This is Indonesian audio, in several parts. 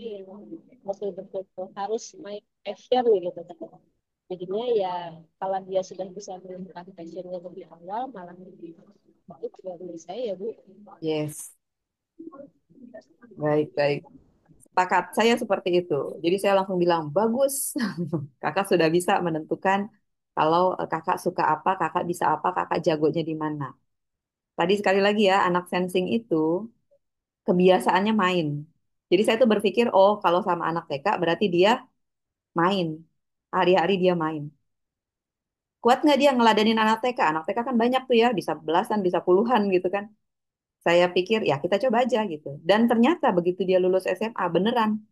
yang betul-betul harus make action gitu kan. Jadinya ya kalau dia sudah bisa menemukan passionnya lebih awal malah lebih baik ya menurut saya ya Bu. Yes, baik, baik. Sepakat, saya seperti itu. Jadi saya langsung bilang, bagus. Kakak sudah bisa menentukan kalau kakak suka apa, kakak bisa apa, kakak jagonya di mana. Tadi sekali lagi ya, anak sensing itu kebiasaannya main. Jadi saya tuh berpikir, oh kalau sama anak TK berarti dia main. Hari-hari dia main. Kuat nggak dia ngeladenin anak TK? Anak TK kan banyak tuh ya, bisa belasan, bisa puluhan gitu kan. Saya pikir ya kita coba aja gitu. Dan ternyata begitu dia lulus SMA, beneran.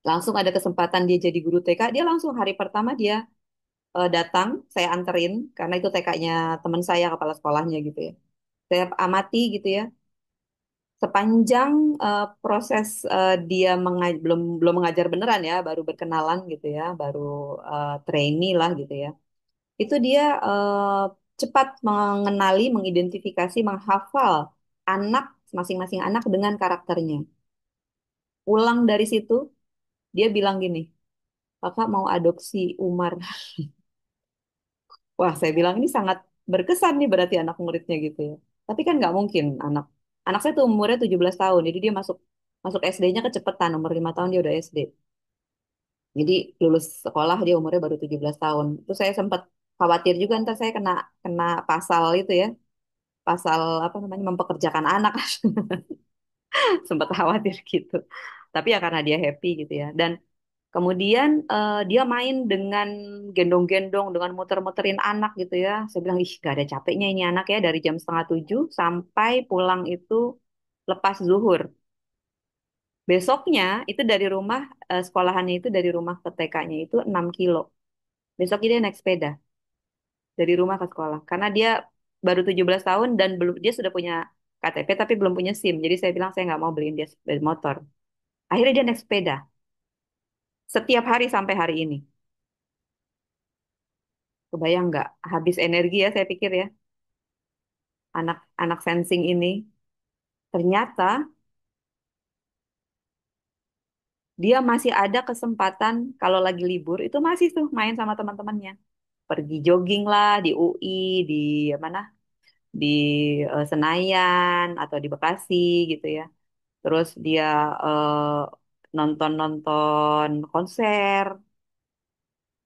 Langsung ada kesempatan dia jadi guru TK, dia langsung hari pertama dia datang, saya anterin, karena itu TK-nya teman saya, kepala sekolahnya gitu ya. Saya amati gitu ya, sepanjang proses dia belum mengajar beneran ya, baru berkenalan gitu ya, baru trainee lah gitu ya. Itu dia cepat mengenali, mengidentifikasi, menghafal anak masing-masing anak dengan karakternya. Pulang dari situ, dia bilang gini, kakak mau adopsi Umar. Wah, saya bilang ini sangat berkesan nih berarti anak muridnya gitu ya. Tapi kan nggak mungkin anak saya tuh umurnya 17 tahun, jadi dia masuk masuk SD-nya kecepetan, umur 5 tahun dia udah SD. Jadi lulus sekolah dia umurnya baru 17 tahun. Terus saya sempat khawatir juga ntar saya kena kena pasal itu ya, pasal apa namanya mempekerjakan anak. Sempat khawatir gitu. Tapi ya karena dia happy gitu ya. Dan kemudian dia main dengan gendong-gendong, dengan muter-muterin anak gitu ya. Saya bilang, ih gak ada capeknya ini anak ya dari jam setengah 7 sampai pulang itu lepas zuhur. Besoknya itu dari rumah, sekolahannya itu dari rumah ke TK-nya itu 6 kilo. Besoknya dia naik sepeda dari rumah ke sekolah. Karena dia baru 17 tahun dan belum dia sudah punya KTP tapi belum punya SIM. Jadi saya bilang saya nggak mau beliin dia sepeda motor. Akhirnya dia naik sepeda setiap hari sampai hari ini. Kebayang nggak? Habis energi ya saya pikir ya. Anak-anak sensing ini ternyata dia masih ada kesempatan kalau lagi libur itu masih tuh main sama teman-temannya. Pergi jogging lah di UI, di mana? Di Senayan atau di Bekasi gitu ya. Terus dia nonton-nonton konser.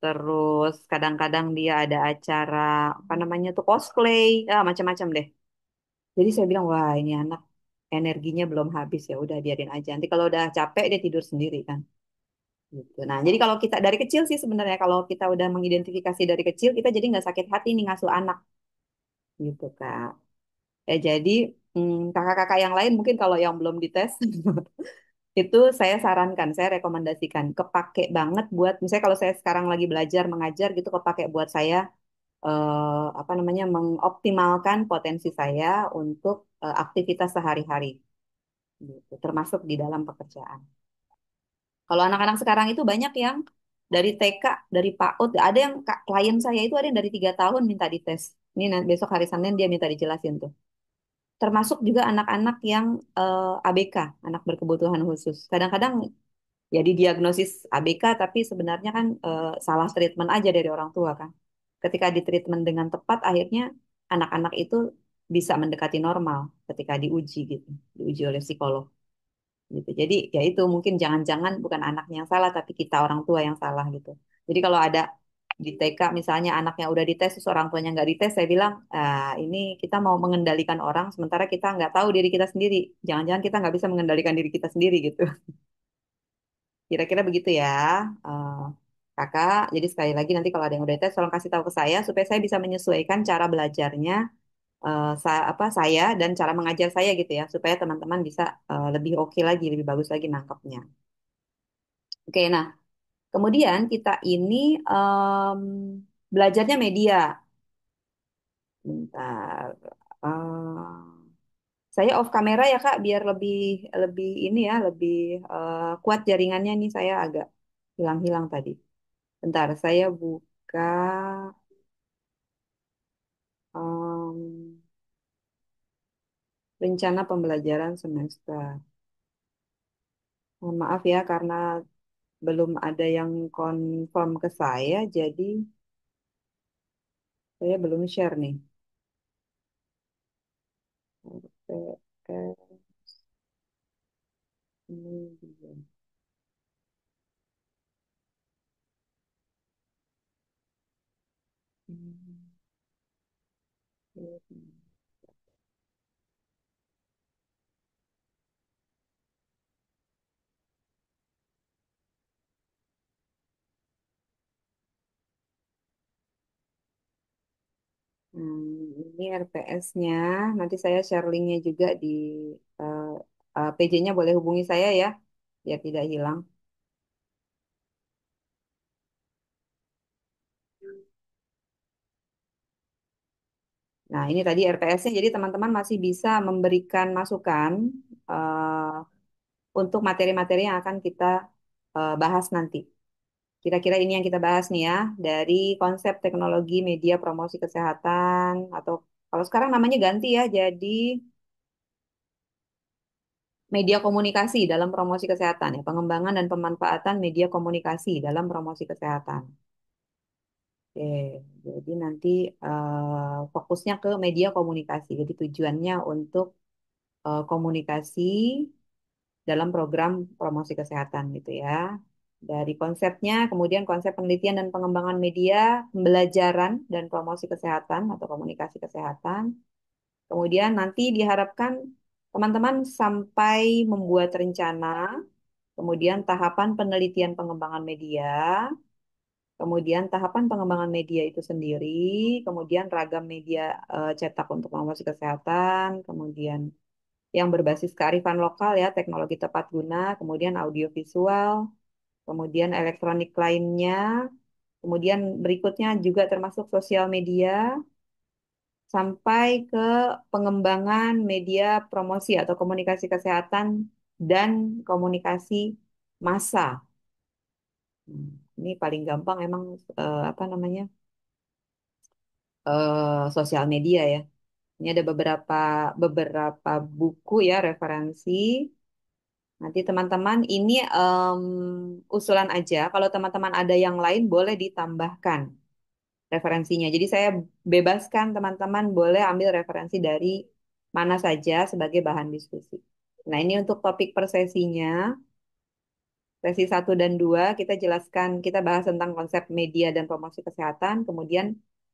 Terus kadang-kadang dia ada acara apa namanya tuh cosplay, macam-macam deh. Jadi saya bilang, wah ini anak energinya belum habis ya, udah biarin aja. Nanti kalau udah capek dia tidur sendiri kan. Gitu. Nah, jadi kalau kita dari kecil sih sebenarnya kalau kita udah mengidentifikasi dari kecil, kita jadi nggak sakit hati nih ngasuh anak gitu Kak. Jadi kakak-kakak yang lain mungkin kalau yang belum dites itu saya sarankan, saya rekomendasikan kepake banget buat misalnya kalau saya sekarang lagi belajar mengajar gitu kepake buat saya apa namanya mengoptimalkan potensi saya untuk aktivitas sehari-hari gitu, termasuk di dalam pekerjaan. Kalau anak-anak sekarang itu banyak yang dari TK, dari PAUD, ada yang klien saya itu ada yang dari 3 tahun minta dites. Ini besok hari Senin dia minta dijelasin tuh. Termasuk juga anak-anak yang ABK, anak berkebutuhan khusus. Kadang-kadang ya didiagnosis ABK, tapi sebenarnya kan salah treatment aja dari orang tua kan. Ketika di treatment dengan tepat, akhirnya anak-anak itu bisa mendekati normal ketika diuji gitu, diuji oleh psikolog gitu. Jadi ya itu mungkin jangan-jangan bukan anaknya yang salah tapi kita orang tua yang salah gitu. Jadi kalau ada di TK misalnya anaknya udah dites terus orang tuanya nggak dites, saya bilang ini kita mau mengendalikan orang sementara kita nggak tahu diri kita sendiri. Jangan-jangan kita nggak bisa mengendalikan diri kita sendiri gitu. Kira-kira begitu ya, eh, kakak. Jadi sekali lagi nanti kalau ada yang udah tes, tolong kasih tahu ke saya supaya saya bisa menyesuaikan cara belajarnya apa saya dan cara mengajar saya gitu ya, supaya teman-teman bisa lebih oke lagi, lebih bagus lagi nangkepnya. Oke, nah kemudian kita ini em, belajarnya media. Bentar, saya off kamera ya kak, biar lebih lebih ini ya, lebih kuat jaringannya nih. Saya agak hilang-hilang tadi. Bentar, saya buka em, rencana pembelajaran semester. Mohon maaf ya karena belum ada yang confirm ke saya, jadi saya belum share nih. RPS Media. Ini RPS-nya. Nanti saya share linknya juga di eh, PJ-nya boleh hubungi saya ya, biar tidak hilang. Nah, ini tadi RPS-nya. Jadi teman-teman masih bisa memberikan masukan untuk materi-materi yang akan kita bahas nanti. Kira-kira ini yang kita bahas nih ya, dari konsep teknologi media promosi kesehatan, atau kalau sekarang namanya ganti ya, jadi media komunikasi dalam promosi kesehatan ya, pengembangan dan pemanfaatan media komunikasi dalam promosi kesehatan. Oke, jadi nanti fokusnya ke media komunikasi. Jadi tujuannya untuk komunikasi dalam program promosi kesehatan gitu ya. Dari konsepnya, kemudian konsep penelitian dan pengembangan media, pembelajaran dan promosi kesehatan atau komunikasi kesehatan. Kemudian nanti diharapkan teman-teman sampai membuat rencana, kemudian tahapan penelitian pengembangan media, kemudian tahapan pengembangan media itu sendiri, kemudian ragam media cetak untuk promosi kesehatan, kemudian yang berbasis kearifan lokal ya, teknologi tepat guna, kemudian audiovisual, kemudian elektronik lainnya, kemudian berikutnya juga termasuk sosial media, sampai ke pengembangan media promosi atau komunikasi kesehatan dan komunikasi massa. Hmm, Ini paling gampang emang apa namanya sosial media ya. Ini ada beberapa buku ya referensi. Nanti teman-teman ini usulan aja. Kalau teman-teman ada yang lain boleh ditambahkan referensinya. Jadi saya bebaskan teman-teman boleh ambil referensi dari mana saja sebagai bahan diskusi. Nah, ini untuk topik per sesinya. Sesi satu dan 2 kita jelaskan, kita bahas tentang konsep media dan promosi kesehatan, kemudian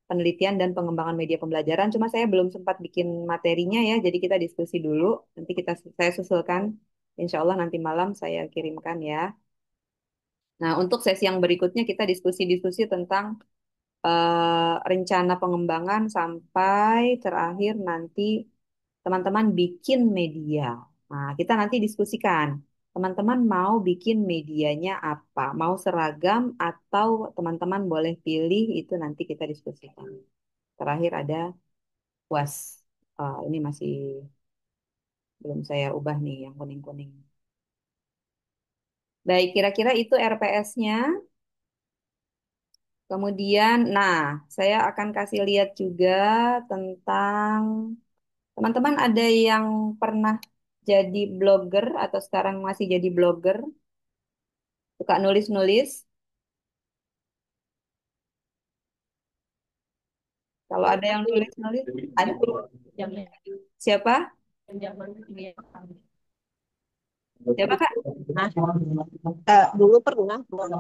penelitian dan pengembangan media pembelajaran. Cuma saya belum sempat bikin materinya ya, jadi kita diskusi dulu. Nanti saya susulkan. Insya Allah nanti malam saya kirimkan ya. Nah, untuk sesi yang berikutnya kita diskusi-diskusi tentang rencana pengembangan sampai terakhir nanti teman-teman bikin media. Nah, kita nanti diskusikan. Teman-teman mau bikin medianya apa? Mau seragam atau teman-teman boleh pilih itu nanti kita diskusikan. Terakhir ada UAS. Ini masih belum saya ubah nih yang kuning-kuning. Baik, kira-kira itu RPS-nya. Kemudian, nah, saya akan kasih lihat juga tentang teman-teman ada yang pernah jadi blogger atau sekarang masih jadi blogger, suka nulis-nulis. Kalau ada yang nulis-nulis, ada Zaman siapa? zaman kuliah. Siapa Kak? Nah, dulu pernah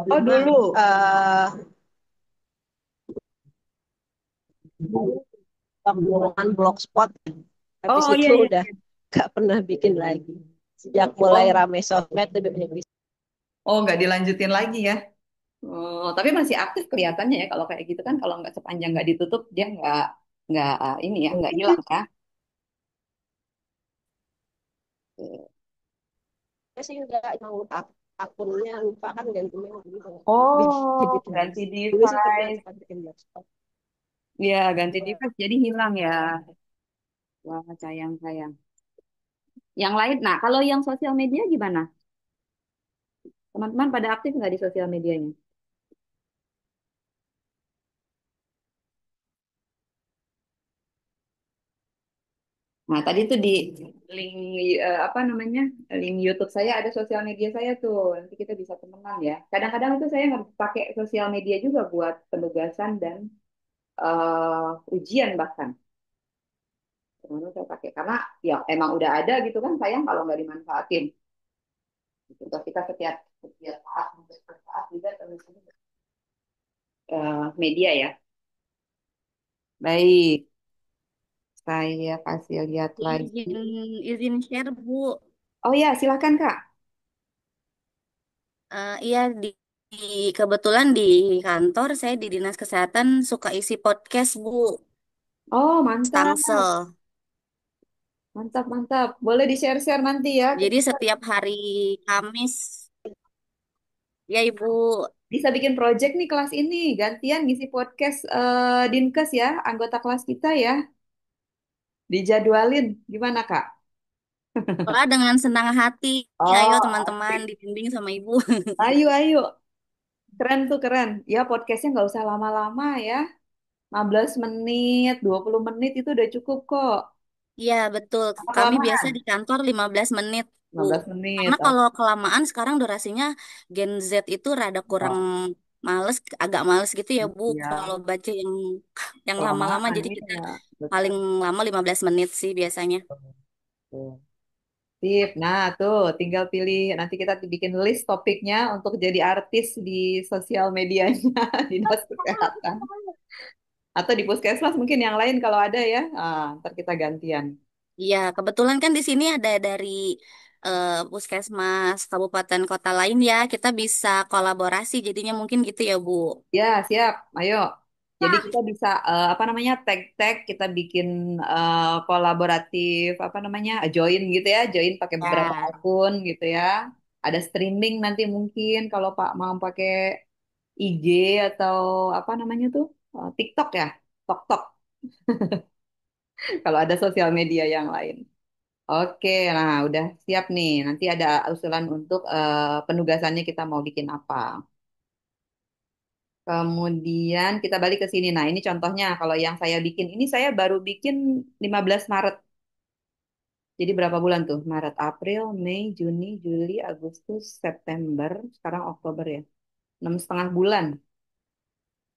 Oh dulu. dulu pembuangan blogspot, habis Oh oh, iya itu iya. udah gak pernah bikin lagi. Sejak mulai Oh rame sosmed lebih banyak bisa. oh nggak dilanjutin lagi ya. Oh, tapi masih aktif kelihatannya ya kalau kayak gitu kan kalau nggak sepanjang nggak ditutup dia nggak ini ya nggak hilang ya. Saya sih udah mau akunnya lupa kan ganti nama gitu. Oh Edit lagi. ganti Dulu sih pernah device. sempat bikin blogspot. Ya ganti Iya. device jadi hilang ya. Wah sayang sayang. Yang lain, nah kalau yang sosial media gimana? Teman-teman pada aktif nggak di sosial medianya? Nah, tadi tuh di link apa namanya? Link YouTube saya ada sosial media saya tuh. Nanti kita bisa temenan ya. Kadang-kadang itu saya nggak pakai sosial media juga buat penugasan dan ujian bahkan. Terus saya pakai karena ya emang udah ada gitu kan sayang kalau nggak dimanfaatin. Gitu. Terus kita setiap setiap saat juga terus media ya. Baik, saya kasih lihat lagi. Izin izin share Bu. Oh ya, silakan Kak. Iya kebetulan di kantor saya di dinas kesehatan suka isi podcast Bu, Oh, mantap. Tangsel. Mantap, mantap. Boleh di-share-share nanti ya. Jadi setiap hari Kamis, ya Ibu. Bisa bikin project nih kelas ini. Gantian ngisi podcast Dinkes ya, anggota kelas kita ya. Dijadwalin. Gimana Kak? Wah, dengan senang hati. Ayo Oh, teman-teman asik. dibimbing sama Ibu. Ayo, ayo. Keren tuh, keren. Ya, podcastnya nggak usah lama-lama ya. 15 menit, 20 menit itu udah cukup kok. Iya, betul. Apa Kami biasa kelamaan? di kantor 15 menit, Bu. 15 menit. Karena kalau kelamaan sekarang durasinya Gen Z itu rada kurang Oh, males, agak males gitu ya, Bu. Kalau ya. baca yang lama-lama, Kelamaan, jadi kita iya. paling Betul. lama 15 menit sih biasanya. Betul. Sip. Nah, tuh tinggal pilih. Nanti kita bikin list topiknya untuk jadi artis di sosial medianya Dinas Kesehatan. Atau di puskesmas mungkin yang lain kalau ada ya. Ntar kita gantian. Iya, kebetulan kan di sini ada dari puskesmas kabupaten kota lain ya. Kita bisa kolaborasi jadinya mungkin gitu ya, Bu. Ya, siap. Ayo. Jadi kita bisa apa namanya tag-tag kita bikin kolaboratif apa namanya join gitu ya, join pakai beberapa Ya. akun gitu ya. Ada streaming nanti mungkin kalau Pak mau pakai IG atau apa namanya tuh TikTok ya, TokTok kalau ada sosial media yang lain. Oke, nah udah siap nih. Nanti ada usulan untuk penugasannya kita mau bikin apa. Kemudian kita balik ke sini. Nah, ini contohnya kalau yang saya bikin ini saya baru bikin 15 Maret. Jadi berapa bulan tuh? Maret, April, Mei, Juni, Juli, Agustus, September, sekarang Oktober ya. 6,5 bulan.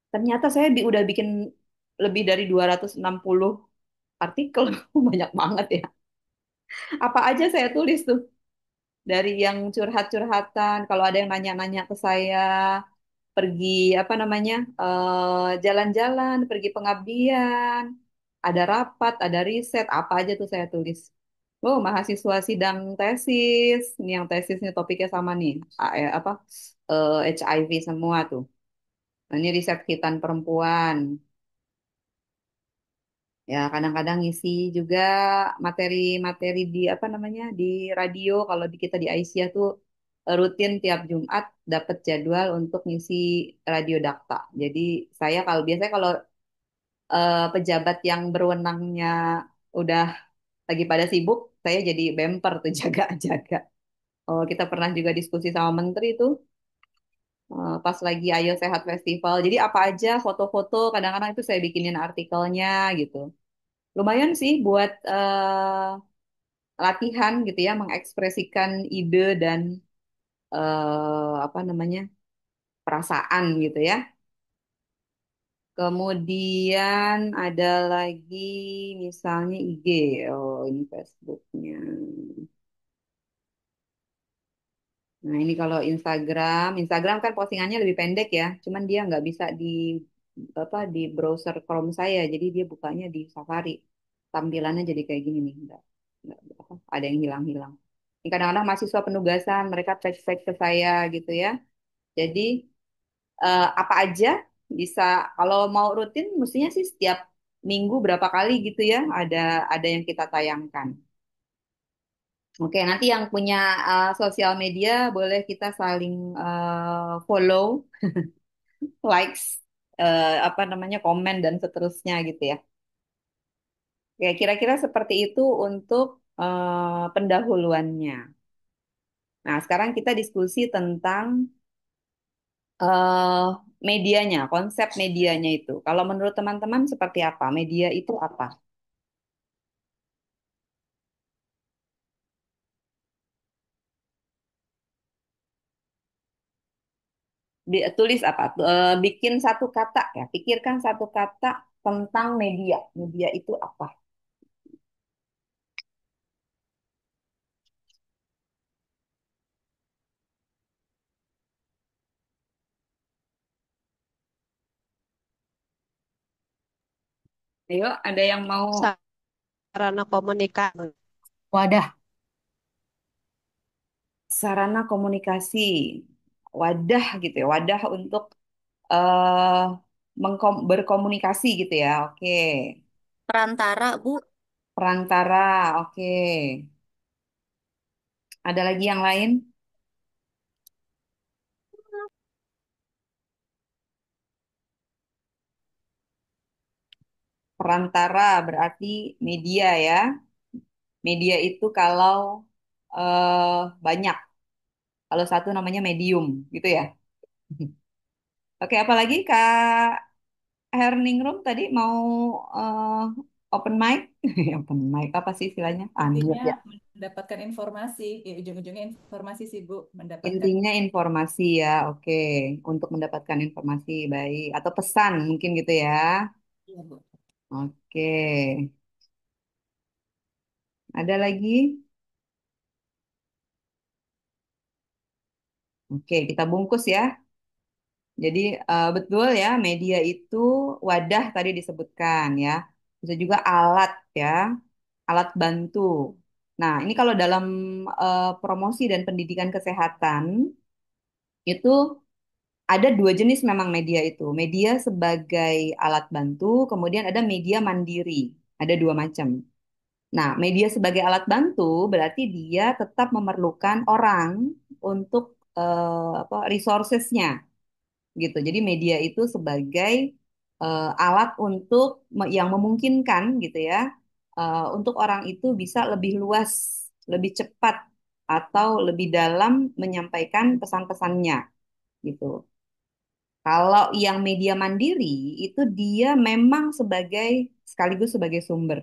Ternyata saya udah bikin lebih dari 260 artikel. Banyak banget ya. Apa aja saya tulis tuh. Dari yang curhat-curhatan, kalau ada yang nanya-nanya ke saya, pergi apa namanya jalan-jalan, pergi pengabdian, ada rapat, ada riset, apa aja tuh saya tulis. Oh, mahasiswa sidang tesis, ini yang tesisnya topiknya sama nih, apa HIV semua tuh. Nah, ini riset hitan perempuan. Ya, kadang-kadang ngisi juga materi-materi di apa namanya di radio. Kalau di kita di Aisyah tuh rutin tiap Jumat dapat jadwal untuk ngisi radio dakta. Jadi saya kalau biasanya kalau pejabat yang berwenangnya udah lagi pada sibuk, saya jadi bemper tuh jaga-jaga. Oh, kita pernah juga diskusi sama menteri tuh pas lagi Ayo Sehat Festival. Jadi apa aja foto-foto kadang-kadang itu saya bikinin artikelnya gitu. Lumayan sih buat latihan gitu ya, mengekspresikan ide dan apa namanya perasaan gitu ya. Kemudian ada lagi misalnya IG, oh ini Facebooknya. Nah ini kalau Instagram, Instagram kan postingannya lebih pendek ya, cuman dia nggak bisa di apa di browser Chrome saya, jadi dia bukanya di Safari. Tampilannya jadi kayak gini nih, nggak apa, ada yang hilang-hilang. Ini kadang-kadang mahasiswa penugasan mereka tag-tag ke saya gitu ya. Jadi apa aja bisa kalau mau rutin mestinya sih setiap minggu berapa kali gitu ya ada yang kita tayangkan. Oke, nanti yang punya sosial media boleh kita saling follow, likes, apa namanya komen dan seterusnya gitu ya. Ya kira-kira seperti itu untuk pendahuluannya. Nah, sekarang kita diskusi tentang eh medianya, konsep medianya itu. Kalau menurut teman-teman seperti apa? Media itu apa? Tulis apa? Bikin satu kata ya. Pikirkan satu kata tentang media. Media itu apa? Ayo, ada yang mau Sarana komunikasi. wadah, sarana komunikasi, wadah gitu ya, wadah untuk eh berkomunikasi gitu ya. Oke. Perantara, Bu. Perantara, oke. Ada lagi yang lain? Perantara berarti media ya. Media itu kalau banyak, kalau satu namanya medium gitu ya. Oke, apalagi Kak Herningrum tadi mau eh, open mic? Open mic apa sih istilahnya? Unmute Intinya ya. mendapatkan informasi, ya ujung-ujungnya informasi sih Bu, mendapatkan. Intinya informasi ya, oke. Untuk mendapatkan informasi baik atau pesan mungkin gitu ya. Iya Bu. Oke. Ada lagi? Oke, kita bungkus ya. Jadi betul ya, media itu wadah tadi disebutkan ya. Bisa juga alat ya, alat bantu. Nah, ini kalau dalam promosi dan pendidikan kesehatan itu ada dua jenis memang media itu. Media sebagai alat bantu, kemudian ada media mandiri. Ada dua macam. Nah, media sebagai alat bantu berarti dia tetap memerlukan orang untuk apa resourcesnya gitu. Jadi media itu sebagai alat untuk yang memungkinkan gitu ya untuk orang itu bisa lebih luas, lebih cepat atau lebih dalam menyampaikan pesan-pesannya gitu. Kalau yang media mandiri itu dia memang sebagai sekaligus sebagai sumber.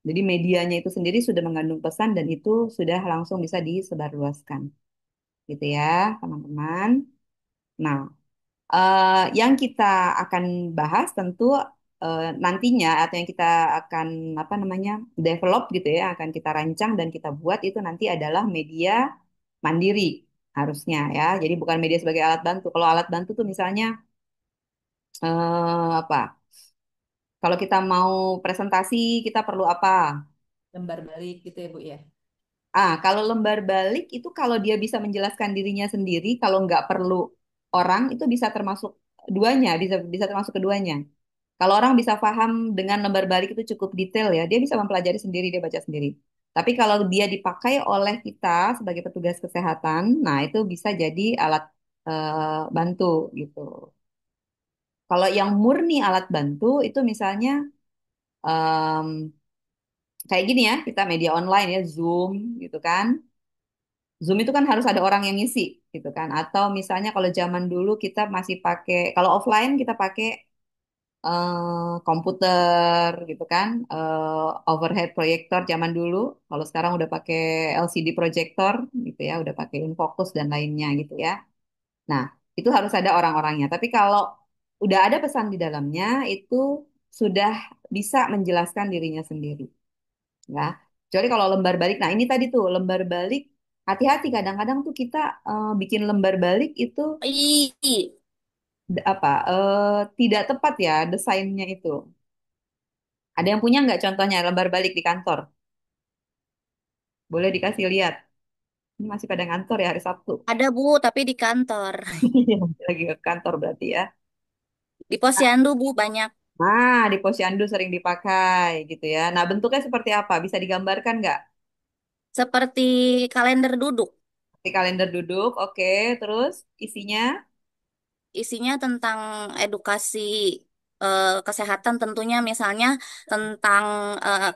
Jadi medianya itu sendiri sudah mengandung pesan dan itu sudah langsung bisa disebarluaskan. Gitu ya, teman-teman. Nah, yang kita akan bahas tentu nantinya atau yang kita akan apa namanya develop gitu ya, akan kita rancang dan kita buat itu nanti adalah media mandiri harusnya ya. Jadi bukan media sebagai alat bantu. Kalau alat bantu tuh misalnya apa? Kalau kita mau presentasi kita perlu apa? Lembar balik gitu ya Bu ya. Kalau lembar balik itu kalau dia bisa menjelaskan dirinya sendiri, kalau nggak perlu orang itu bisa termasuk duanya, bisa bisa termasuk keduanya. Kalau orang bisa paham dengan lembar balik itu cukup detail ya, dia bisa mempelajari sendiri, dia baca sendiri. Tapi kalau dia dipakai oleh kita sebagai petugas kesehatan, nah itu bisa jadi alat bantu gitu. Kalau yang murni alat bantu itu misalnya em, kayak gini ya, kita media online ya, Zoom gitu kan. Zoom itu kan harus ada orang yang ngisi gitu kan. Atau misalnya kalau zaman dulu kita masih pakai, kalau offline kita pakai komputer gitu kan, overhead proyektor zaman dulu. Kalau sekarang udah pakai LCD projector gitu ya, udah pakai infocus dan lainnya gitu ya. Nah, itu harus ada orang-orangnya. Tapi kalau udah ada pesan di dalamnya, itu sudah bisa menjelaskan dirinya sendiri. Ya, kecuali kalau lembar balik. Nah, ini tadi tuh lembar balik. Hati-hati kadang-kadang tuh kita bikin lembar balik itu Ih, apa tidak tepat ya desainnya itu. Ada yang punya nggak contohnya lembar balik di kantor? Boleh dikasih lihat. Ini masih pada kantor ya hari Sabtu. ada Bu, tapi di kantor. Masih lagi ke kantor berarti ya. Di Posyandu Bu banyak. Nah, di posyandu sering dipakai gitu ya. Nah, bentuknya seperti apa? Bisa digambarkan nggak? Seperti kalender duduk. Di kalender duduk, oke. Terus isinya, Isinya tentang edukasi kesehatan tentunya misalnya tentang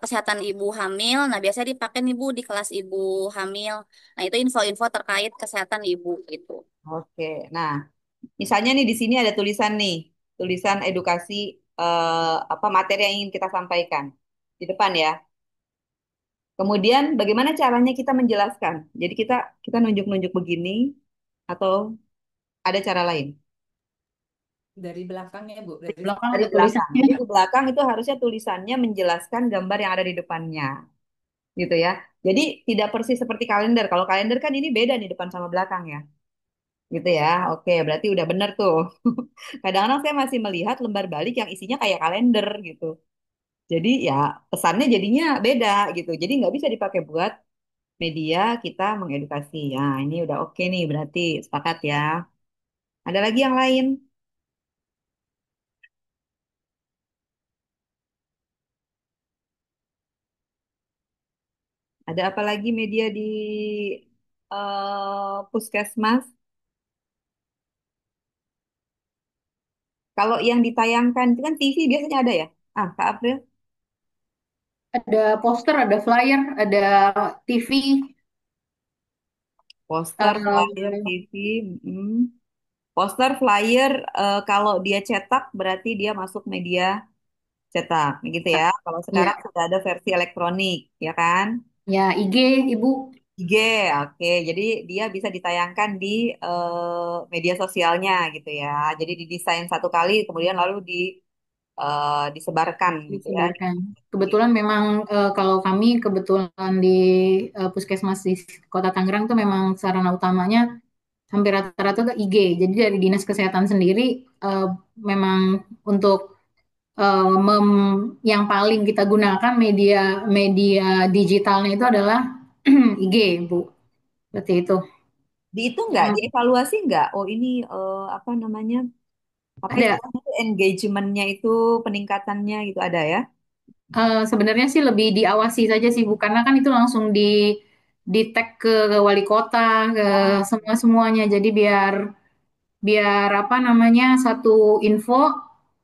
kesehatan ibu hamil. Nah, biasanya dipakai nih Bu di kelas ibu hamil. Nah, itu info-info terkait kesehatan ibu gitu. oke. Nah, misalnya nih di sini ada tulisan nih, tulisan edukasi apa materi yang ingin kita sampaikan di depan ya. Kemudian bagaimana caranya kita menjelaskan? Jadi kita nunjuk-nunjuk begini atau ada cara lain? dari belakangnya Bu, Di dari belakang Dari ada belakang. tulisannya. Jadi di belakang itu harusnya tulisannya menjelaskan gambar yang ada di depannya, gitu ya. Jadi tidak persis seperti kalender. Kalau kalender kan ini beda nih depan sama belakang ya, gitu ya. Oke, berarti udah bener tuh. Kadang-kadang saya masih melihat lembar balik yang isinya kayak kalender gitu. Jadi ya pesannya jadinya beda gitu. Jadi nggak bisa dipakai buat media kita mengedukasi. Ya, ini udah oke nih berarti sepakat ya. Ada lagi yang lain? Ada apa lagi media di Puskesmas? Kalau yang ditayangkan itu kan TV biasanya ada ya? Ah, Kak April, Ada poster, ada flyer, ada TV. poster, flyer, eh, TV. mm. Poster, flyer, kalau dia cetak berarti dia masuk media cetak, gitu ya. Kalau sekarang ya, sudah ada versi elektronik, ya kan? ya IG, Ibu. IG, oke. Jadi dia bisa ditayangkan di media sosialnya gitu ya. Jadi didesain satu kali, kemudian lalu disebarkan gitu ya. Disebarkan. Kebetulan memang kalau kami kebetulan di Puskesmas di Kota Tangerang tuh memang sarana utamanya hampir rata-rata ke IG. Jadi dari Dinas Kesehatan sendiri memang untuk yang paling kita gunakan media media digitalnya itu adalah IG, Bu. Seperti itu. Di itu nggak, Yang dievaluasi nggak? Oh ini apa namanya? Apa ada istilahnya itu engagementnya itu peningkatannya gitu ada ya? sebenarnya sih lebih diawasi saja sih, Bu, karena kan itu langsung di tag ke wali kota, ke Ah, semua-semuanya. Jadi biar biar apa namanya satu info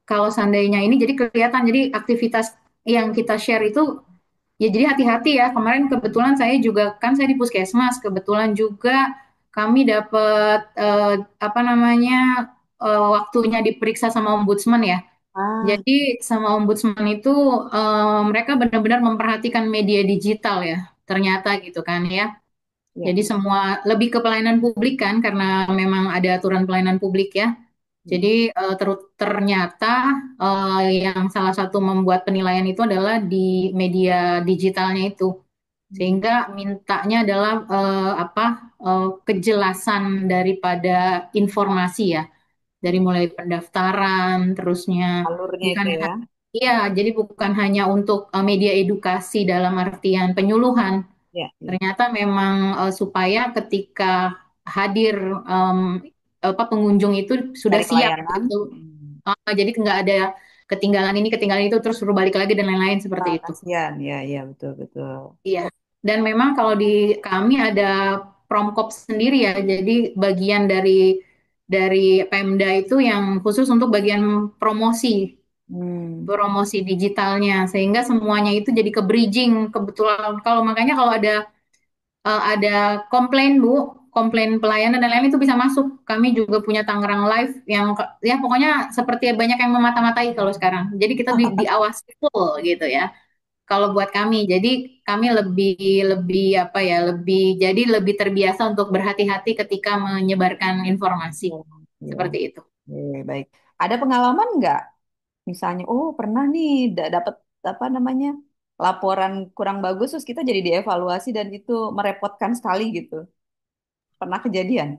kalau seandainya ini jadi kelihatan. Jadi aktivitas yang kita share itu ya jadi hati-hati ya. Kemarin kebetulan saya juga kan saya di puskesmas, kebetulan juga kami dapat apa namanya waktunya diperiksa sama ombudsman ya. ah, Jadi sama ombudsman itu mereka benar-benar memperhatikan media digital ya. Ternyata gitu kan ya. ya, Jadi semua lebih ke pelayanan publik kan karena memang ada aturan pelayanan publik ya. mm, Jadi ternyata yang salah satu membuat penilaian itu adalah di media digitalnya itu. mm, Sehingga mintanya adalah apa kejelasan daripada informasi ya. Dari mulai pendaftaran terusnya alurnya bukan itu ya. iya, jadi bukan hanya untuk media edukasi dalam artian penyuluhan. Ya, ya. Ternyata memang supaya ketika hadir em, apa pengunjung itu sudah Cari siap pelayanan. gitu. Mm. Jadi nggak ada ketinggalan ini, ketinggalan itu, terus suruh balik lagi dan lain-lain seperti Ah, itu. kasihan, ya, ya, betul, betul. Iya. Dan memang kalau di kami ada Promkop sendiri ya, jadi bagian dari Pemda itu yang khusus untuk bagian promosi Hmm. promosi digitalnya, sehingga semuanya itu jadi ke bridging. Kebetulan kalau makanya kalau ada komplain Bu, komplain pelayanan dan lain itu bisa masuk. Kami juga punya Tangerang Live yang ya pokoknya seperti banyak yang memata-matai kalau sekarang. Jadi kita diawasi full gitu ya. Kalau buat kami, jadi kami lebih lebih apa ya, jadi lebih terbiasa untuk berhati-hati ketika menyebarkan informasi Ya, ya. seperti itu. Baik. Ada pengalaman nggak? Misalnya, oh pernah nih dapat apa namanya laporan kurang bagus, terus kita jadi dievaluasi dan itu merepotkan sekali gitu. Pernah kejadian?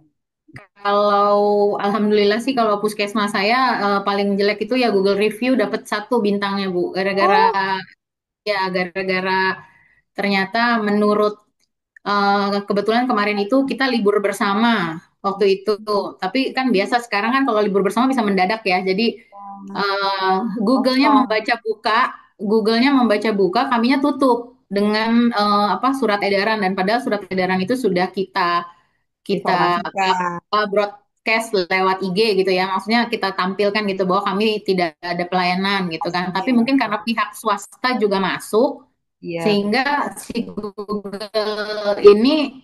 Kalau alhamdulillah sih kalau puskesmas saya paling jelek itu ya Google Review dapat 1 bintangnya Bu. Oh, Gara-gara ternyata menurut kebetulan kemarin itu kita libur bersama waktu itu. Tapi kan biasa sekarang kan kalau libur bersama bisa mendadak ya. Jadi eh, Google-nya kosong. membaca buka, Google-nya membaca buka, kaminya tutup dengan apa surat edaran dan padahal surat edaran itu sudah kita kita Informasikan. broadcast lewat IG gitu ya. Maksudnya kita tampilkan gitu bahwa kami tidak ada pelayanan gitu kan. Tapi Pastinya. mungkin karena pihak swasta juga masuk Iya, sehingga si Google ini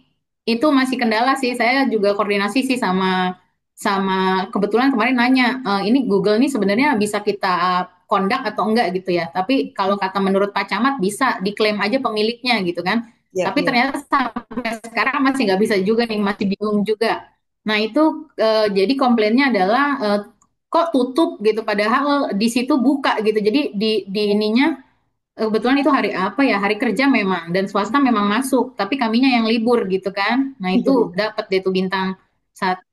itu masih kendala sih. Saya juga koordinasi sih sama sama kebetulan kemarin nanya, ini Google ini sebenarnya bisa kita kondak atau enggak gitu ya. Tapi kalau kata menurut Pak Camat bisa diklaim aja pemiliknya gitu kan. iya, Tapi iya. ternyata sampai sekarang masih nggak bisa juga nih, masih bingung juga. Nah itu jadi komplainnya adalah kok tutup gitu padahal di situ buka gitu. Jadi di ininya kebetulan itu hari apa ya? Hari kerja memang dan swasta memang masuk, tapi kaminya yang libur gitu kan. Nah, itu dapat deh tuh bintang saat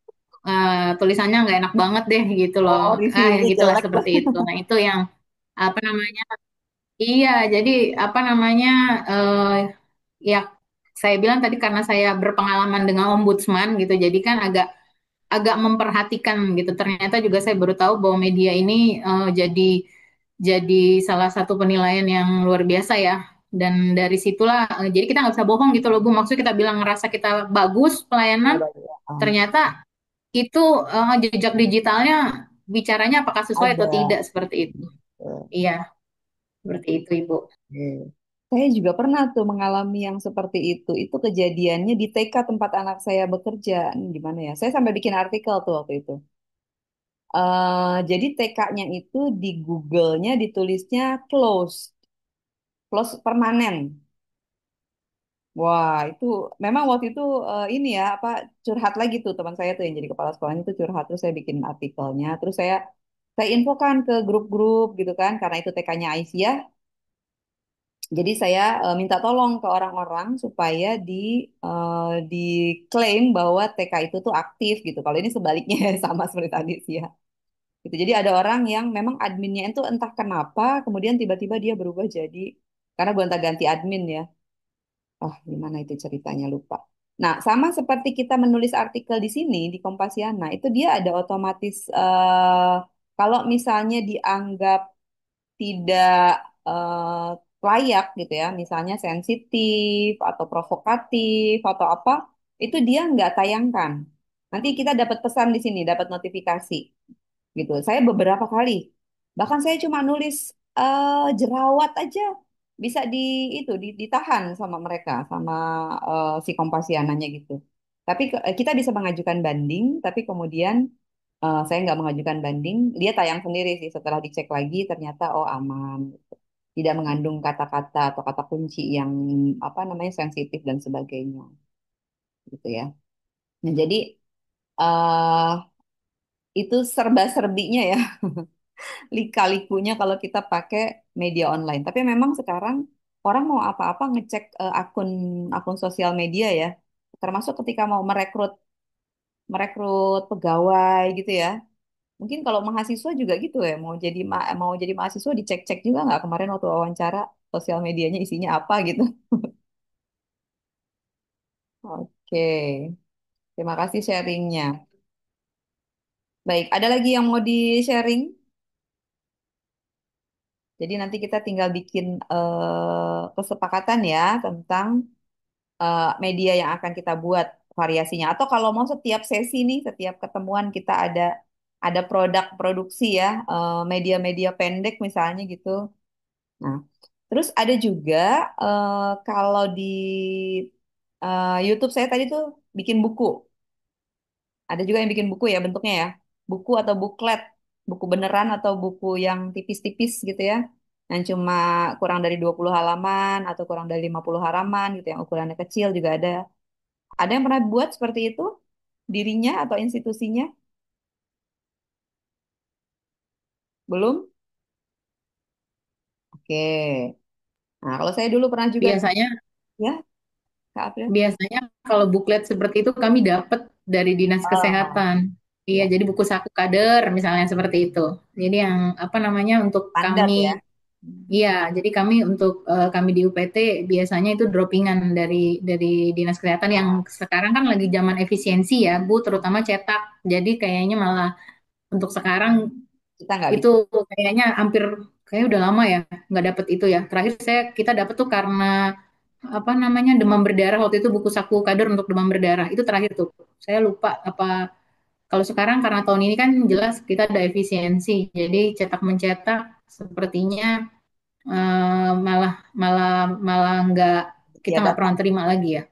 tulisannya nggak enak banget deh gitu loh. Oh, Ya reviewnya gitulah jelek lah. seperti itu. Nah, itu yang apa namanya? Iya, jadi apa namanya? Ya saya bilang tadi karena saya berpengalaman dengan ombudsman gitu, jadi kan agak agak memperhatikan gitu. Ternyata juga saya baru tahu bahwa media ini jadi salah satu penilaian yang luar biasa ya. Dan dari situlah, jadi kita nggak bisa bohong gitu loh Bu. Maksudnya kita bilang ngerasa kita bagus Ya, pelayanan, baik, ya. ternyata itu jejak digitalnya bicaranya apakah sesuai atau Ada. tidak seperti itu. Iya, seperti itu Ibu. Oke. Saya juga pernah tuh mengalami yang seperti itu. Itu kejadiannya di TK tempat anak saya bekerja. Gimana ya? Saya sampai bikin artikel tuh waktu itu. Jadi TK-nya itu di Google-nya ditulisnya closed, closed permanen. Wah, itu memang waktu itu ini ya apa curhat lagi tuh teman saya tuh yang jadi kepala sekolahnya itu curhat terus saya bikin artikelnya, terus saya infokan ke grup-grup gitu kan karena itu TK-nya Aisyah. Jadi saya minta tolong ke orang-orang supaya diklaim bahwa TK itu tuh aktif gitu. Kalau ini sebaliknya sama seperti tadi sih ya. Gitu. Jadi ada orang yang memang adminnya itu entah kenapa kemudian tiba-tiba dia berubah jadi karena gonta-ganti admin ya. Oh, gimana itu ceritanya lupa. Nah, sama seperti kita menulis artikel di sini di Kompasiana, itu dia ada otomatis kalau misalnya dianggap tidak layak gitu ya, misalnya sensitif atau provokatif atau apa, itu dia nggak tayangkan. Nanti kita dapat pesan di sini, dapat notifikasi gitu. Saya beberapa kali, bahkan saya cuma nulis jerawat aja bisa ditahan sama mereka, sama si Kompasiananya gitu. Tapi kita bisa mengajukan banding, tapi kemudian saya nggak mengajukan banding, dia tayang sendiri sih setelah dicek lagi ternyata oh aman, gitu. Tidak mengandung kata-kata atau kata kunci yang apa namanya sensitif dan sebagainya, gitu ya. Nah jadi eh itu serba-serbinya ya, lika-likunya kalau kita pakai media online. Tapi memang sekarang orang mau apa-apa ngecek akun akun sosial media ya, termasuk ketika mau merekrut merekrut pegawai gitu ya. Mungkin kalau mahasiswa juga gitu ya, mau jadi mahasiswa dicek-cek juga nggak kemarin waktu wawancara sosial medianya isinya apa gitu. Oke, terima kasih sharingnya. Baik, ada lagi yang mau di-sharing? Jadi nanti kita tinggal bikin kesepakatan ya tentang media yang akan kita buat variasinya. Atau kalau mau setiap sesi nih, setiap ketemuan kita ada produk produksi ya, media-media pendek misalnya gitu. Nah, terus ada juga kalau di YouTube saya tadi tuh bikin buku. Ada juga yang bikin buku ya bentuknya ya. Buku atau buklet, buku beneran atau buku yang tipis-tipis gitu ya. Yang cuma kurang dari 20 halaman atau kurang dari 50 halaman gitu yang ukurannya kecil juga ada. Ada yang pernah buat seperti itu dirinya atau institusinya? Belum? Oke. Nah, kalau saya dulu pernah juga Biasanya ya, Kak April. Biasanya kalau buklet seperti itu kami dapat dari Dinas Oh, Kesehatan. Iya, ya, jadi buku saku kader misalnya seperti itu. Jadi yang apa namanya untuk standar kami, ya. iya, jadi kami untuk kami di UPT biasanya itu droppingan dari Dinas Kesehatan yang sekarang kan lagi zaman efisiensi ya, Bu, terutama cetak. Jadi kayaknya malah untuk sekarang Kita nggak itu bikin. kayaknya hampir kayak udah lama ya nggak dapet itu ya. Terakhir kita dapet tuh karena apa namanya demam berdarah waktu itu buku saku kader untuk demam berdarah itu terakhir tuh. Saya lupa apa kalau sekarang karena tahun ini kan jelas kita ada efisiensi. Jadi cetak mencetak sepertinya malah malah malah nggak kita Ya nggak pernah datang. terima lagi ya.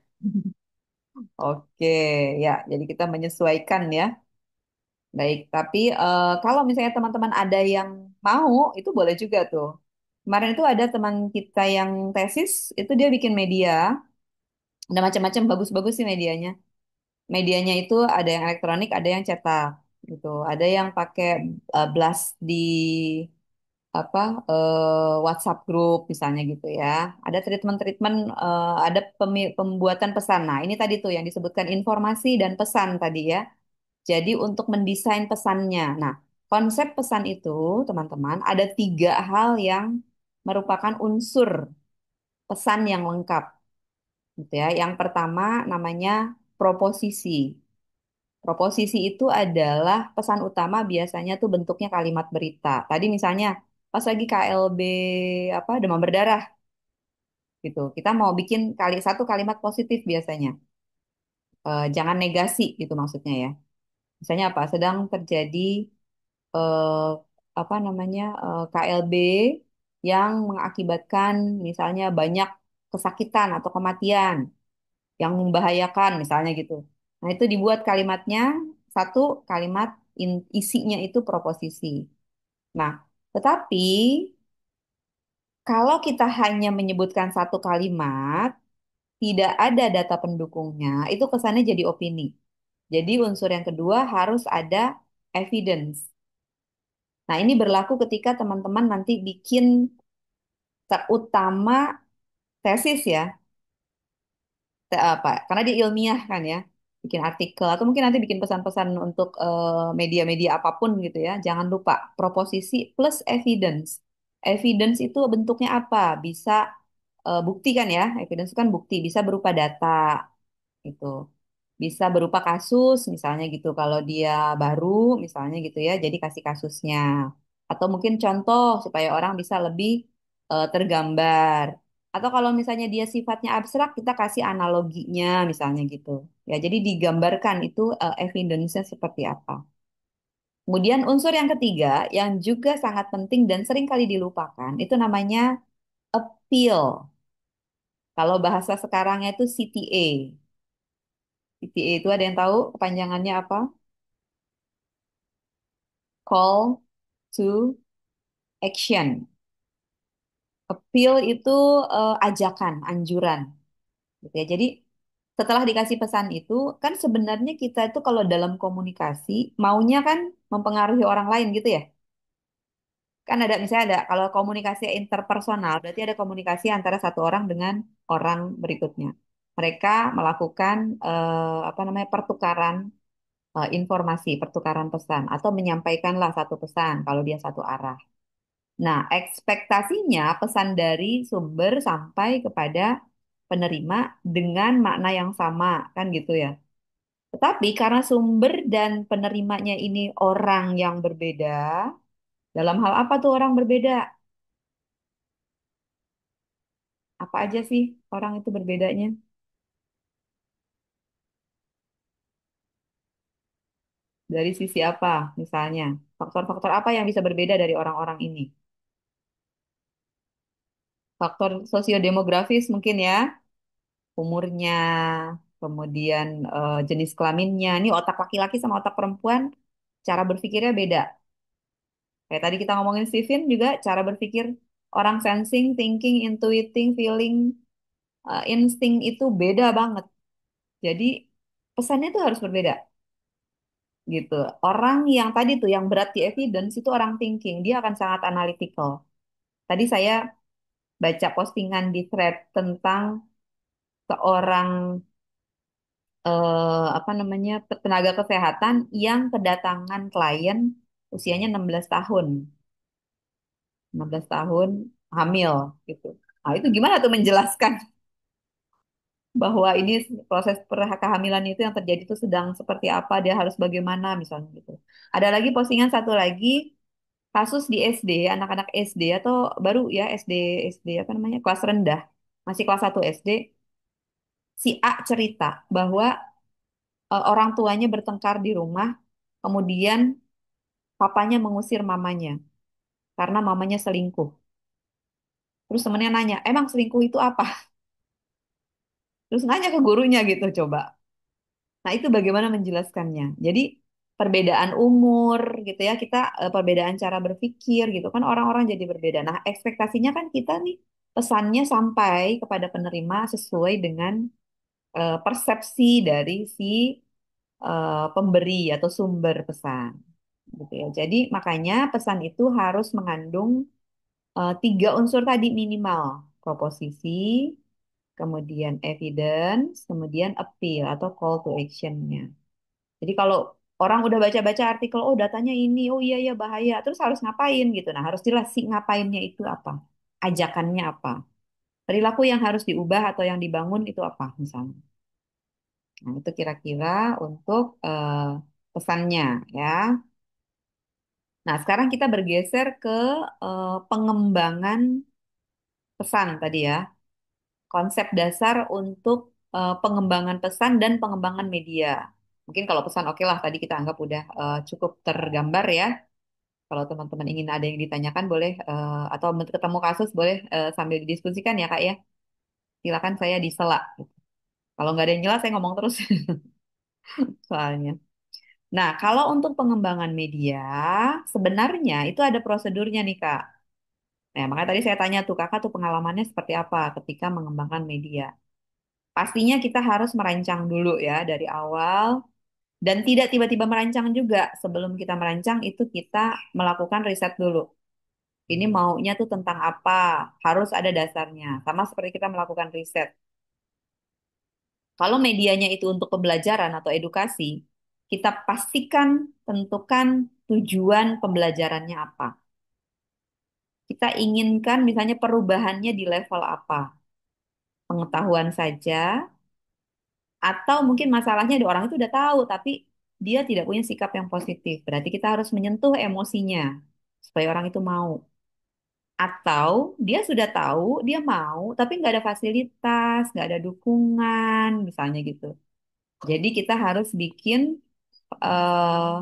Oke, ya. Jadi kita menyesuaikan ya. Baik, tapi kalau misalnya teman-teman ada yang mau, itu boleh juga tuh. Kemarin itu ada teman kita yang tesis, itu dia bikin media, ada macam-macam bagus-bagus sih medianya. Medianya itu ada yang elektronik, ada yang cetak. gitu. Ada yang pakai blast di apa WhatsApp group misalnya gitu ya. Ada treatment-treatment, ada pembuatan pesan. Nah, ini tadi tuh yang disebutkan informasi dan pesan tadi ya. Jadi untuk mendesain pesannya. Nah, konsep pesan itu, teman-teman, ada 3 hal yang merupakan unsur pesan yang lengkap, gitu ya. Yang pertama namanya proposisi. Proposisi itu adalah pesan utama biasanya tuh bentuknya kalimat berita. Tadi misalnya pas lagi KLB apa demam berdarah gitu. Kita mau bikin satu kalimat positif biasanya. Jangan negasi gitu maksudnya ya. Misalnya apa? Sedang terjadi eh, apa namanya KLB yang mengakibatkan misalnya banyak kesakitan atau kematian yang membahayakan misalnya gitu. Nah, itu dibuat kalimatnya satu kalimat isinya itu proposisi. Nah, tetapi kalau kita hanya menyebutkan satu kalimat, tidak ada data pendukungnya, itu kesannya jadi opini. Jadi unsur yang kedua harus ada evidence. Nah, ini berlaku ketika teman-teman nanti bikin terutama tesis ya, apa? Karena dia ilmiah kan ya, bikin artikel atau mungkin nanti bikin pesan-pesan untuk media-media apapun gitu ya. Jangan lupa proposisi plus evidence. Evidence itu bentuknya apa? Bisa bukti kan ya? Evidence itu kan bukti, bisa berupa data gitu. Bisa berupa kasus misalnya gitu. Kalau dia baru misalnya gitu ya, jadi kasih kasusnya. Atau mungkin contoh supaya orang bisa lebih tergambar. Atau kalau misalnya dia sifatnya abstrak, kita kasih analoginya misalnya gitu. Ya, jadi digambarkan itu evidence-nya seperti apa. Kemudian unsur yang ketiga yang juga sangat penting dan sering kali dilupakan, itu namanya appeal. Kalau bahasa sekarangnya itu CTA. CTA itu ada yang tahu kepanjangannya apa? Call to action. Appeal itu ajakan, anjuran, gitu ya. Jadi setelah dikasih pesan itu, kan sebenarnya kita itu kalau dalam komunikasi maunya kan mempengaruhi orang lain gitu ya. Kan ada misalnya ada kalau komunikasi interpersonal berarti ada komunikasi antara satu orang dengan orang berikutnya. Mereka melakukan apa namanya pertukaran informasi, pertukaran pesan atau menyampaikanlah satu pesan kalau dia satu arah. Nah, ekspektasinya pesan dari sumber sampai kepada penerima dengan makna yang sama, kan gitu ya. Tetapi karena sumber dan penerimanya ini orang yang berbeda, dalam hal apa tuh orang berbeda? Apa aja sih orang itu berbedanya? Dari sisi apa, misalnya? Faktor-faktor apa yang bisa berbeda dari orang-orang ini? Faktor sosiodemografis mungkin ya, umurnya, kemudian jenis kelaminnya. Ini otak laki-laki sama otak perempuan, cara berpikirnya beda. Kayak tadi kita ngomongin Steven juga, cara berpikir orang sensing, thinking, intuiting, feeling, insting itu beda banget. Jadi pesannya tuh harus berbeda gitu. Orang yang tadi tuh yang berat di evidence itu orang thinking, dia akan sangat analytical. Tadi saya baca postingan di thread tentang seorang apa namanya tenaga kesehatan yang kedatangan klien usianya 16 tahun, 16 tahun hamil gitu. Nah, itu gimana tuh menjelaskan bahwa ini proses kehamilan itu yang terjadi itu sedang seperti apa, dia harus bagaimana misalnya gitu. Ada lagi postingan satu lagi kasus di SD, anak-anak SD atau baru ya SD apa namanya kelas rendah, masih kelas 1 SD, si A cerita bahwa orang tuanya bertengkar di rumah, kemudian papanya mengusir mamanya karena mamanya selingkuh. Terus temennya nanya, emang selingkuh itu apa? Terus nanya ke gurunya gitu coba. Nah, itu bagaimana menjelaskannya. Jadi perbedaan umur gitu ya, kita perbedaan cara berpikir gitu kan orang-orang jadi berbeda. Nah, ekspektasinya kan kita nih pesannya sampai kepada penerima sesuai dengan persepsi dari si pemberi atau sumber pesan. Gitu ya. Jadi makanya pesan itu harus mengandung tiga unsur tadi minimal. Proposisi, kemudian evidence, kemudian appeal atau call to action-nya. Jadi kalau orang udah baca-baca artikel, oh datanya ini, oh iya ya bahaya, terus harus ngapain gitu. Nah harus jelas sih ngapainnya itu apa, ajakannya apa, perilaku yang harus diubah atau yang dibangun itu apa misalnya. Nah itu kira-kira untuk pesannya ya. Nah sekarang kita bergeser ke pengembangan pesan tadi ya. Konsep dasar untuk pengembangan pesan dan pengembangan media. Mungkin kalau pesan oke lah, tadi kita anggap udah cukup tergambar ya. Kalau teman-teman ingin ada yang ditanyakan boleh atau ketemu kasus boleh sambil didiskusikan ya Kak ya. Silakan saya disela. Kalau nggak ada yang jelas saya ngomong terus soalnya. Nah, kalau untuk pengembangan media sebenarnya itu ada prosedurnya nih Kak. Nah, makanya tadi saya tanya tuh Kakak tuh pengalamannya seperti apa ketika mengembangkan media. Pastinya kita harus merancang dulu ya dari awal dan tidak tiba-tiba merancang juga. Sebelum kita merancang itu kita melakukan riset dulu. Ini maunya tuh tentang apa? Harus ada dasarnya. Sama seperti kita melakukan riset. Kalau medianya itu untuk pembelajaran atau edukasi, kita pastikan tentukan tujuan pembelajarannya apa. Kita inginkan misalnya perubahannya di level apa? Pengetahuan saja, atau mungkin masalahnya di orang itu udah tahu, tapi dia tidak punya sikap yang positif. Berarti kita harus menyentuh emosinya supaya orang itu mau. Atau dia sudah tahu, dia mau, tapi nggak ada fasilitas, nggak ada dukungan, misalnya gitu. Jadi kita harus bikin eh,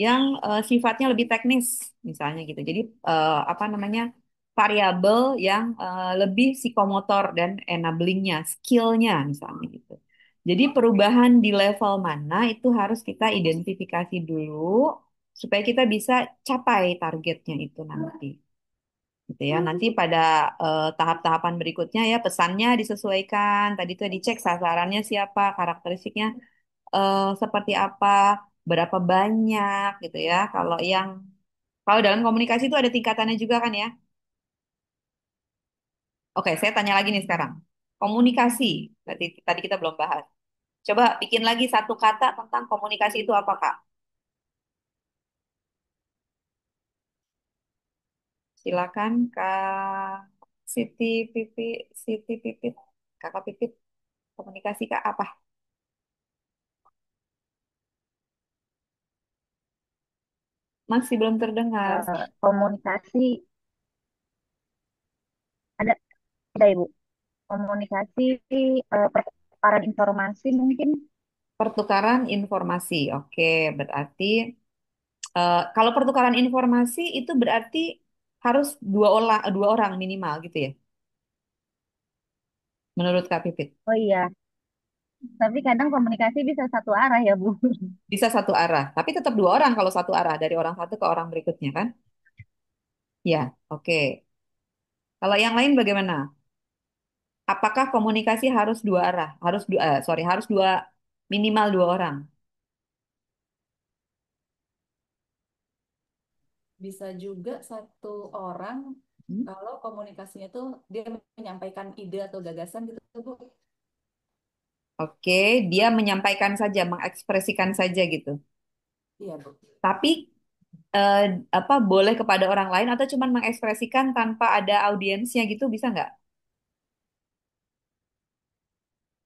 yang sifatnya lebih teknis, misalnya gitu. Jadi apa namanya variabel yang lebih psikomotor dan enablingnya, skillnya, misalnya gitu. Jadi perubahan di level mana itu harus kita identifikasi dulu supaya kita bisa capai targetnya itu nanti. Gitu ya. Nanti pada tahap-tahapan berikutnya ya pesannya disesuaikan. Tadi tuh dicek sasarannya siapa, karakteristiknya seperti apa, berapa banyak gitu ya. Kalau dalam komunikasi itu ada tingkatannya juga kan ya. Oke, saya tanya lagi nih sekarang. Komunikasi, berarti tadi kita belum bahas. Coba bikin lagi satu kata tentang komunikasi itu apa, Kak? Silakan, Kak Siti Pipit, Siti Pipit, Kakak Pipit, komunikasi Kak apa? Masih belum terdengar. Komunikasi ada ada Ibu. Komunikasi pertukaran informasi mungkin. Pertukaran informasi. Oke, berarti kalau pertukaran informasi itu berarti harus dua orang minimal gitu ya, menurut Kak Pipit. Oh iya, tapi kadang komunikasi bisa satu arah ya Bu. Bisa satu arah, tapi tetap dua orang kalau satu arah dari orang satu ke orang berikutnya kan? Ya, oke. Kalau yang lain bagaimana? Apakah komunikasi harus dua arah? Harus dua minimal dua orang. Bisa juga satu orang Hmm? kalau komunikasinya tuh dia menyampaikan ide atau gagasan gitu Bu. Oke, dia menyampaikan saja, mengekspresikan saja gitu. Iya Bu. Tapi eh, apa boleh kepada orang lain atau cuma mengekspresikan tanpa ada audiensnya gitu bisa nggak?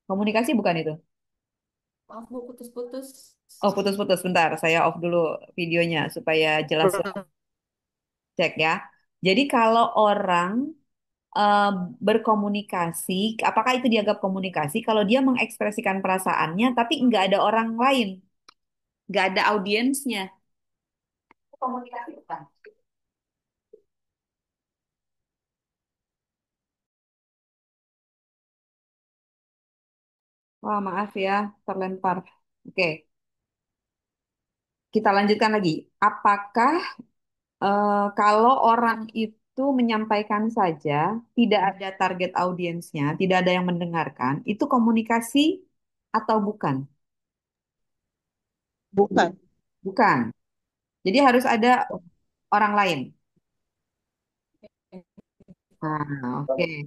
Komunikasi bukan itu? Maaf Bu, putus-putus. Oh putus-putus, bentar. Saya off dulu videonya supaya jelas cek ya. Jadi kalau orang eh, berkomunikasi, apakah itu dianggap komunikasi? Kalau dia mengekspresikan perasaannya, tapi nggak ada orang lain, nggak ada audiensnya, itu komunikasi bukan? Wah maaf ya, terlempar. Oke, kita lanjutkan lagi. Apakah kalau orang itu menyampaikan saja, tidak ada target audiensnya, tidak ada yang mendengarkan, itu komunikasi atau bukan? Bukan. Bukan. Jadi harus ada orang lain. Nah, oke.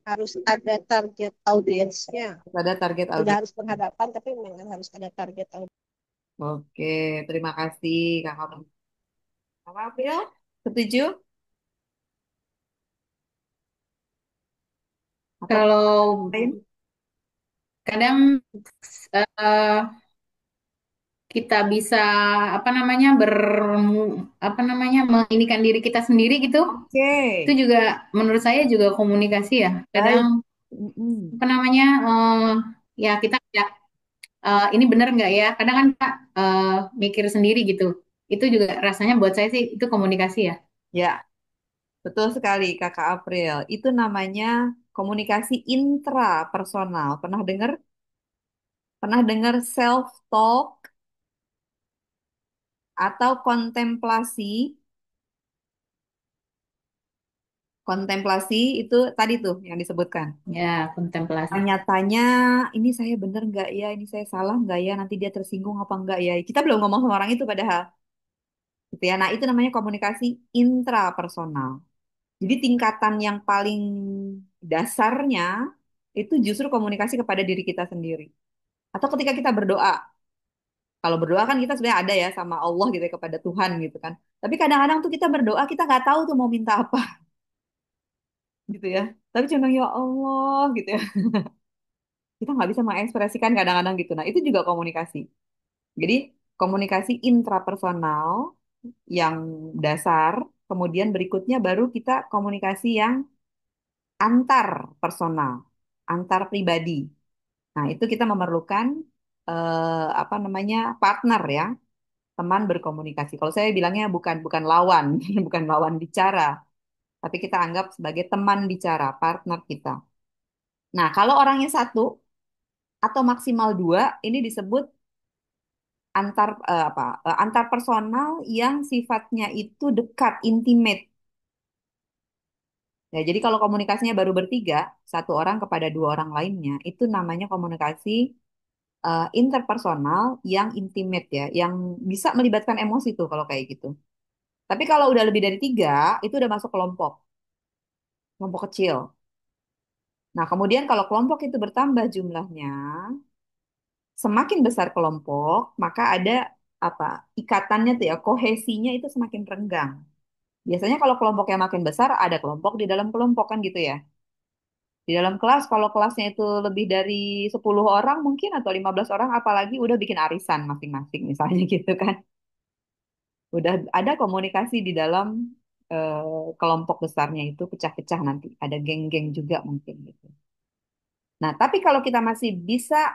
Harus ada target audiensnya. Harus ada target Tidak audiens. harus berhadapan, tapi memang harus ada target audiens. Oke, terima kasih Kakak. Kakak April, setuju? Atau Kalau lain? kadang eh, kita bisa apa namanya apa namanya menginikan diri kita sendiri gitu, Oke, itu juga menurut saya juga komunikasi ya. Kadang baik. Mm-mm. apa namanya ya kita ya ini benar nggak ya? Kadang kan kita mikir sendiri gitu. Itu juga rasanya buat saya sih itu komunikasi ya. Ya, betul sekali Kakak April. Itu namanya komunikasi intrapersonal. Pernah dengar? Pernah dengar self talk atau kontemplasi? Kontemplasi itu tadi tuh yang disebutkan. Ya, kontemplasi. Tanya-tanya, ini saya bener nggak ya? Ini saya salah nggak ya? Nanti dia tersinggung apa nggak ya? Kita belum ngomong sama orang itu padahal. Gitu ya. Nah, itu namanya komunikasi intrapersonal. Jadi tingkatan yang paling dasarnya itu justru komunikasi kepada diri kita sendiri. Atau ketika kita berdoa. Kalau berdoa kan kita sebenarnya ada ya sama Allah gitu ya, kepada Tuhan gitu kan. Tapi kadang-kadang tuh kita berdoa kita nggak tahu tuh mau minta apa gitu ya. Tapi cuma ya Allah gitu ya. Kita nggak bisa mengekspresikan kadang-kadang gitu. Nah, itu juga komunikasi. Jadi komunikasi intrapersonal yang dasar, kemudian berikutnya baru kita komunikasi yang antar personal, antar pribadi. Nah, itu kita memerlukan apa namanya partner ya, teman berkomunikasi. Kalau saya bilangnya bukan bukan lawan, bukan lawan bicara, tapi kita anggap sebagai teman bicara, partner kita. Nah, kalau orangnya satu atau maksimal dua, ini disebut antar personal yang sifatnya itu dekat, intimate. Ya, jadi kalau komunikasinya baru bertiga, satu orang kepada dua orang lainnya, itu namanya komunikasi interpersonal yang intimate ya, yang bisa melibatkan emosi tuh kalau kayak gitu. Tapi kalau udah lebih dari tiga, itu udah masuk kelompok, kelompok kecil. Nah, kemudian kalau kelompok itu bertambah jumlahnya, semakin besar kelompok, maka ada apa ikatannya tuh ya, kohesinya itu semakin renggang. Biasanya kalau kelompoknya makin besar, ada kelompok di dalam kelompok kan gitu ya. Di dalam kelas, kalau kelasnya itu lebih dari 10 orang mungkin atau 15 orang, apalagi udah bikin arisan masing-masing misalnya gitu kan. Udah ada komunikasi di dalam kelompok besarnya itu pecah-pecah nanti. Ada geng-geng juga mungkin gitu. Nah, tapi kalau kita masih bisa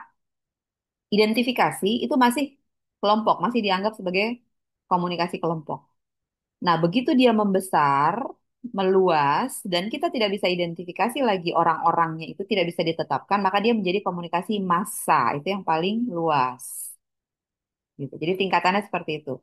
identifikasi, itu masih kelompok, masih dianggap sebagai komunikasi kelompok. Nah, begitu dia membesar, meluas, dan kita tidak bisa identifikasi lagi orang-orangnya itu tidak bisa ditetapkan, maka dia menjadi komunikasi massa. Itu yang paling luas. Gitu. Jadi tingkatannya seperti itu.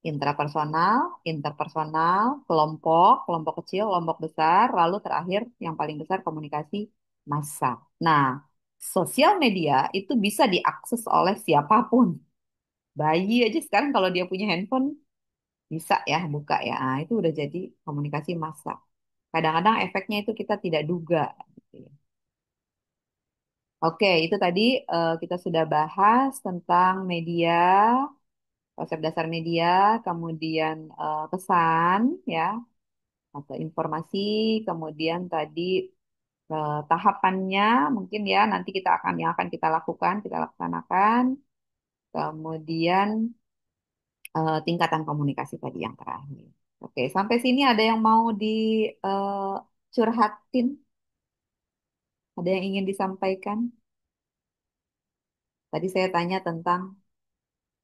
Intrapersonal, interpersonal, kelompok, kelompok kecil, kelompok besar, lalu terakhir yang paling besar komunikasi massa. Nah, sosial media itu bisa diakses oleh siapapun. Bayi aja sekarang kalau dia punya handphone, bisa ya buka ya. Ah, itu udah jadi komunikasi massa. Kadang-kadang efeknya itu kita tidak duga. Gitu ya. Oke, itu tadi kita sudah bahas tentang media, konsep dasar media, kemudian pesan ya atau informasi, kemudian tadi tahapannya mungkin ya nanti kita akan yang akan kita laksanakan, kemudian tingkatan komunikasi tadi yang terakhir. Oke, sampai sini ada yang mau curhatin? Ada yang ingin disampaikan? Tadi saya tanya tentang,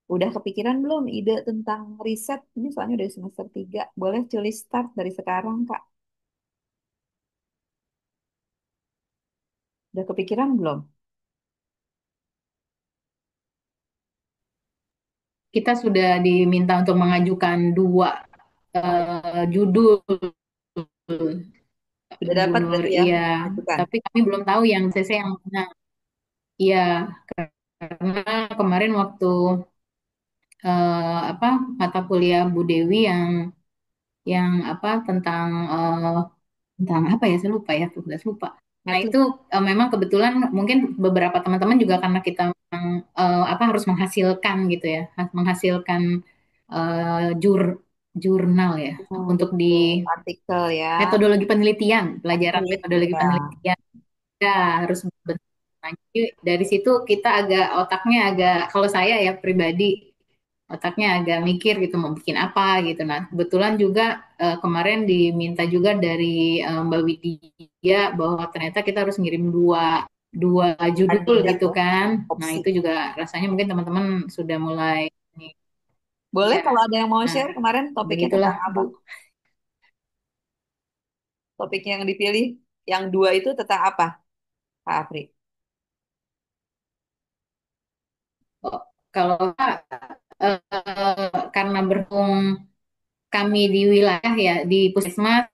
udah kepikiran belum ide tentang riset? Ini soalnya dari semester 3. Boleh tulis start dari sekarang, Kak. Udah kepikiran belum? Kita sudah diminta untuk mengajukan dua judul Sudah dapat judul berarti ya, iya, ajukan. tapi kami belum tahu yang CC yang mana. Iya, Karena kemarin waktu apa mata kuliah Bu Dewi yang apa tentang apa ya saya lupa ya sudah lupa. Nah Netflix. itu memang kebetulan mungkin beberapa teman-teman juga karena kita memang apa harus menghasilkan gitu ya, menghasilkan jur jurnal ya Oh, untuk di betul. Artikel ya. metodologi penelitian, pelajaran Penulis metodologi ya. penelitian. Ya, harus bentuk. Nah, jadi dari situ kita agak otaknya agak kalau saya ya pribadi otaknya agak mikir gitu mau bikin apa gitu. Nah, kebetulan juga kemarin diminta juga dari Mbak Widya bahwa ternyata kita harus ngirim dua dua judul Kandidat gitu ya. kan. Nah, Opsi. itu juga rasanya mungkin teman-teman sudah mulai nih. Boleh Ya. kalau ada yang mau Nah, share kemarin topiknya begitulah tentang Bu. apa? Topik yang dipilih, yang dua itu tentang apa, Kak Afri? Oh, kalau karena berhubung kami di wilayah ya di Puskesmas.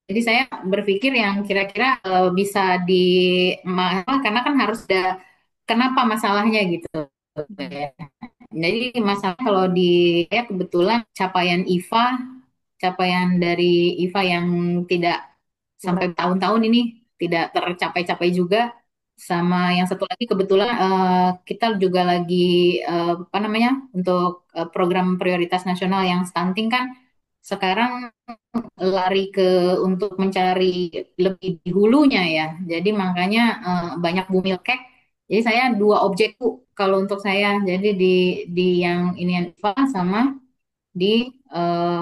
Jadi saya berpikir yang kira-kira bisa karena kan harus ada kenapa masalahnya gitu Hmm. ya. Jadi masalah kalau di ya kebetulan capaian dari IFA yang tidak sampai Gimana? tahun-tahun ini tidak tercapai-capai juga. Sama yang satu lagi kebetulan kita juga lagi apa namanya untuk program prioritas nasional yang stunting kan sekarang lari ke untuk mencari lebih di hulunya ya. Jadi makanya banyak bumil kek. Jadi saya dua objek Bu, kalau untuk saya. Jadi di yang ini yang IFA sama di eh,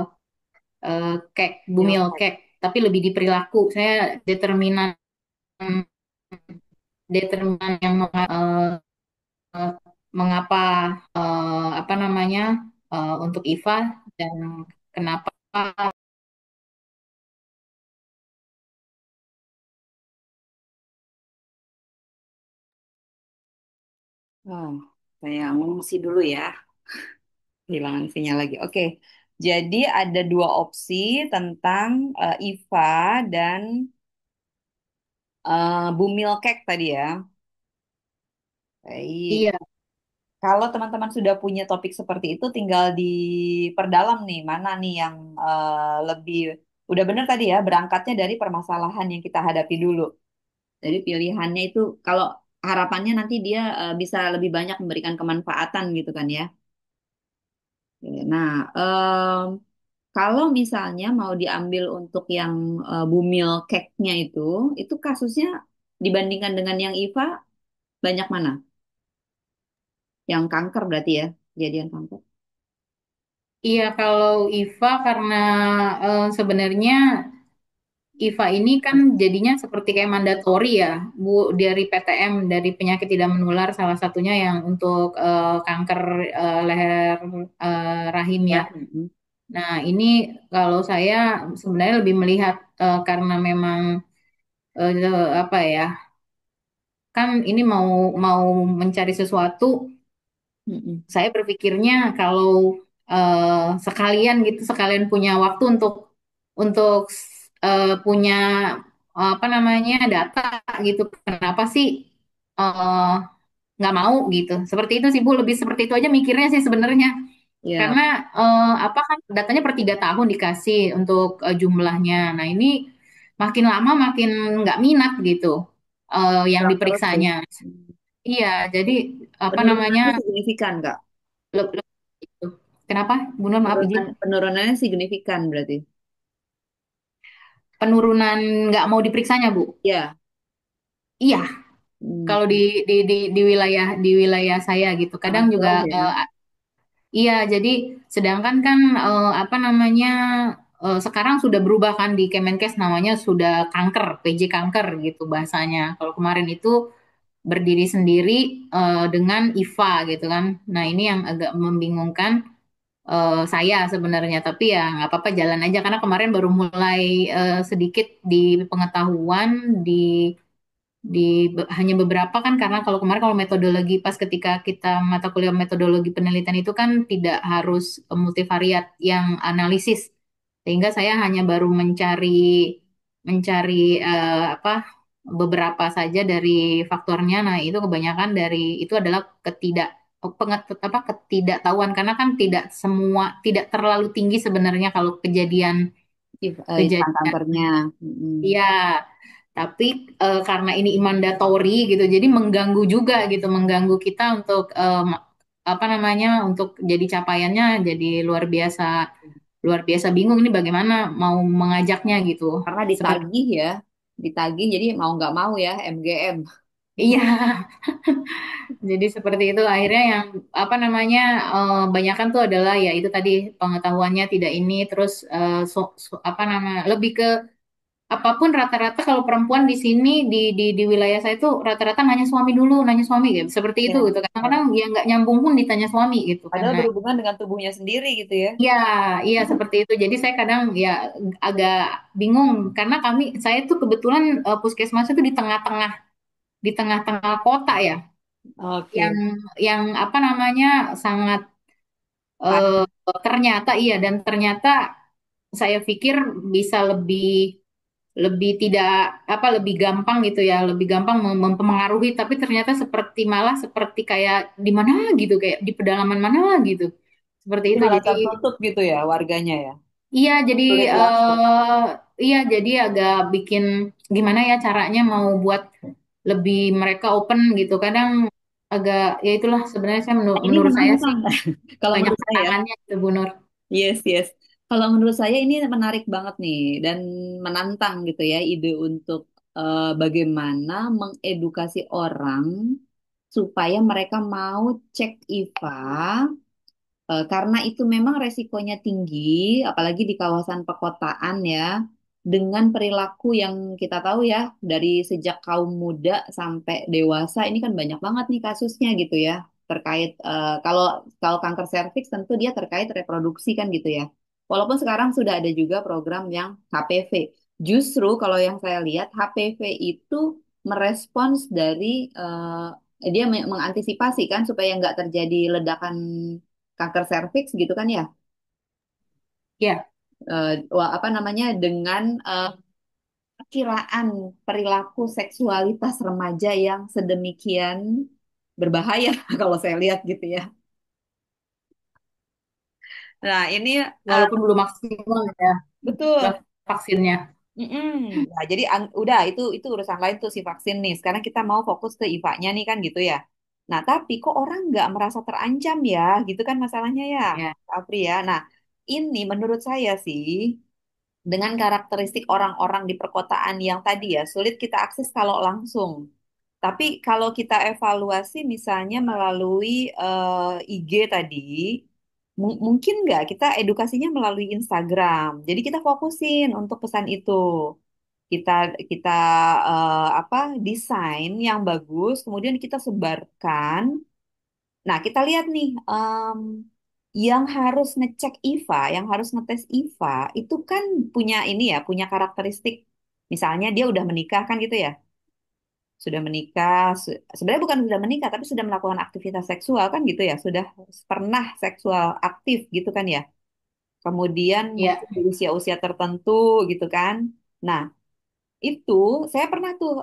kek bumil Nilai. kek, tapi lebih di perilaku. Saya determinan determinan yang mengapa apa namanya untuk IFA dan kenapa. Oh, saya ngungsi dulu ya. Kehilangan sinyal lagi. Oke. Jadi ada dua opsi tentang IVA dan Bumil Cake tadi ya. Baik. Iya, Kalau teman-teman sudah punya topik seperti itu, tinggal diperdalam nih, mana nih yang lebih, udah benar tadi ya, berangkatnya dari permasalahan yang kita hadapi dulu. Jadi pilihannya itu, kalau harapannya nanti dia bisa lebih banyak memberikan kemanfaatan gitu kan ya. Nah, kalau misalnya mau diambil untuk yang bumil cake-nya itu kasusnya dibandingkan dengan yang IVA, banyak mana? Yang kanker berarti ya, kejadian kanker. iya kalau IFA karena sebenarnya IFA ini kan jadinya seperti kayak mandatori ya, Bu, dari PTM, dari penyakit tidak menular, salah satunya yang untuk kanker leher rahim ya. Ya. Mm-mm. Nah, ini kalau saya sebenarnya lebih melihat karena memang apa ya, kan ini mau mau mencari sesuatu, Mm-mm. saya berpikirnya kalau sekalian gitu, sekalian punya waktu untuk punya apa namanya data gitu. Kenapa sih eh, nggak mau gitu? Seperti itu sih Bu, lebih seperti itu aja mikirnya sih sebenarnya. Ya, Karena apa kan datanya per 3 tahun dikasih untuk jumlahnya. Nah ini makin lama makin nggak minat gitu yang kurang terus ya. diperiksanya. Iya, jadi apa namanya? Penurunannya signifikan, Kak. Gitu. Kenapa? Bu Nur, maaf izin. Penurunannya signifikan berarti. Penurunan nggak mau diperiksanya, Bu. Ya. Iya, Hmm. kalau di wilayah saya gitu. Sangat Kadang juga jauh ya. iya, jadi sedangkan kan apa namanya sekarang sudah berubah kan di Kemenkes namanya sudah kanker, PJ kanker gitu bahasanya. Kalau kemarin itu berdiri sendiri dengan IVA gitu kan. Nah, ini yang agak membingungkan saya sebenarnya, tapi ya nggak apa-apa jalan aja karena kemarin baru mulai sedikit di pengetahuan hanya beberapa kan karena kalau kemarin kalau metodologi pas ketika kita mata kuliah metodologi penelitian itu kan tidak harus multivariat yang analisis sehingga saya hanya baru mencari mencari apa beberapa saja dari faktornya. Nah, itu kebanyakan dari itu adalah ketidaktahuan karena kan tidak terlalu tinggi sebenarnya kalau kejadian Ispan kejadian kankernya. Mm-mm. ya, tapi karena ini mandatori gitu, jadi mengganggu juga gitu, mengganggu kita untuk apa namanya untuk jadi capaiannya jadi luar biasa bingung ini bagaimana mau mengajaknya gitu. Karena Seperti ditagih ya, ditagih jadi mau nggak mau ya MGM. iya, jadi seperti itu akhirnya yang apa namanya banyakan tuh adalah ya itu tadi pengetahuannya tidak ini terus apa nama lebih ke apapun rata-rata kalau perempuan di sini di wilayah saya itu rata-rata nanya suami dulu, nanya suami gitu. Seperti itu Ya, gitu. Kadang-kadang ya. ya nggak nyambung pun ditanya suami gitu kan. Padahal Nah, berhubungan dengan tubuhnya sendiri gitu ya. iya, iya seperti itu. Jadi saya kadang ya agak bingung karena saya tuh kebetulan puskesmas itu di tengah-tengah kota ya, yang Oke. apa namanya sangat eh, ternyata iya dan ternyata saya pikir bisa lebih tidak apa lebih gampang gitu ya lebih gampang mempengaruhi tapi ternyata malah seperti kayak di mana gitu kayak di pedalaman mana gitu seperti Jadi itu malah jadi tertutup gitu ya warganya ya. iya jadi Sulit diakses. iya jadi agak bikin gimana ya caranya mau buat lebih mereka open gitu kadang agak ya itulah sebenarnya Nah, ini menurut saya sih menantang. Kalau banyak menurut saya, tantangannya gitu Bu Nur. yes, yes. Kalau menurut saya ini menarik banget nih dan menantang gitu ya ide untuk bagaimana mengedukasi orang supaya mereka mau cek IVA. Karena itu memang resikonya tinggi, apalagi di kawasan perkotaan ya, dengan perilaku yang kita tahu ya, dari sejak kaum muda sampai dewasa, ini kan banyak banget nih kasusnya gitu ya, terkait kalau kalau kanker serviks tentu dia terkait reproduksi kan gitu ya. Walaupun sekarang sudah ada juga program yang HPV. Justru kalau yang saya lihat HPV itu merespons dari dia mengantisipasi kan supaya nggak terjadi ledakan kanker serviks gitu kan ya. Ya, Apa namanya dengan perkiraan perilaku seksualitas remaja yang sedemikian berbahaya kalau saya lihat gitu ya. Nah, ini walaupun belum maksimal ya betul. vaksinnya. Mm-mm. Nah, jadi udah itu urusan lain tuh si vaksin nih. Sekarang kita mau fokus ke IVA-nya nih kan gitu ya. Nah, tapi kok orang nggak merasa terancam ya? Gitu kan masalahnya ya, Ya, Apri ya. Nah, ini menurut saya sih dengan karakteristik orang-orang di perkotaan yang tadi ya sulit kita akses kalau langsung. Tapi kalau kita evaluasi misalnya melalui IG tadi, mungkin nggak kita edukasinya melalui Instagram. Jadi kita fokusin untuk pesan itu. Kita kita apa desain yang bagus, kemudian kita sebarkan. Nah, kita lihat nih, yang harus ngecek IVA, yang harus ngetes IVA, itu kan punya ini ya, punya karakteristik. Misalnya dia udah menikah kan gitu ya, sudah menikah, sebenarnya bukan sudah menikah, tapi sudah melakukan aktivitas seksual kan gitu ya, sudah pernah seksual aktif gitu kan ya. Kemudian ya, mungkin di usia-usia tertentu gitu kan. Nah, itu saya pernah tuh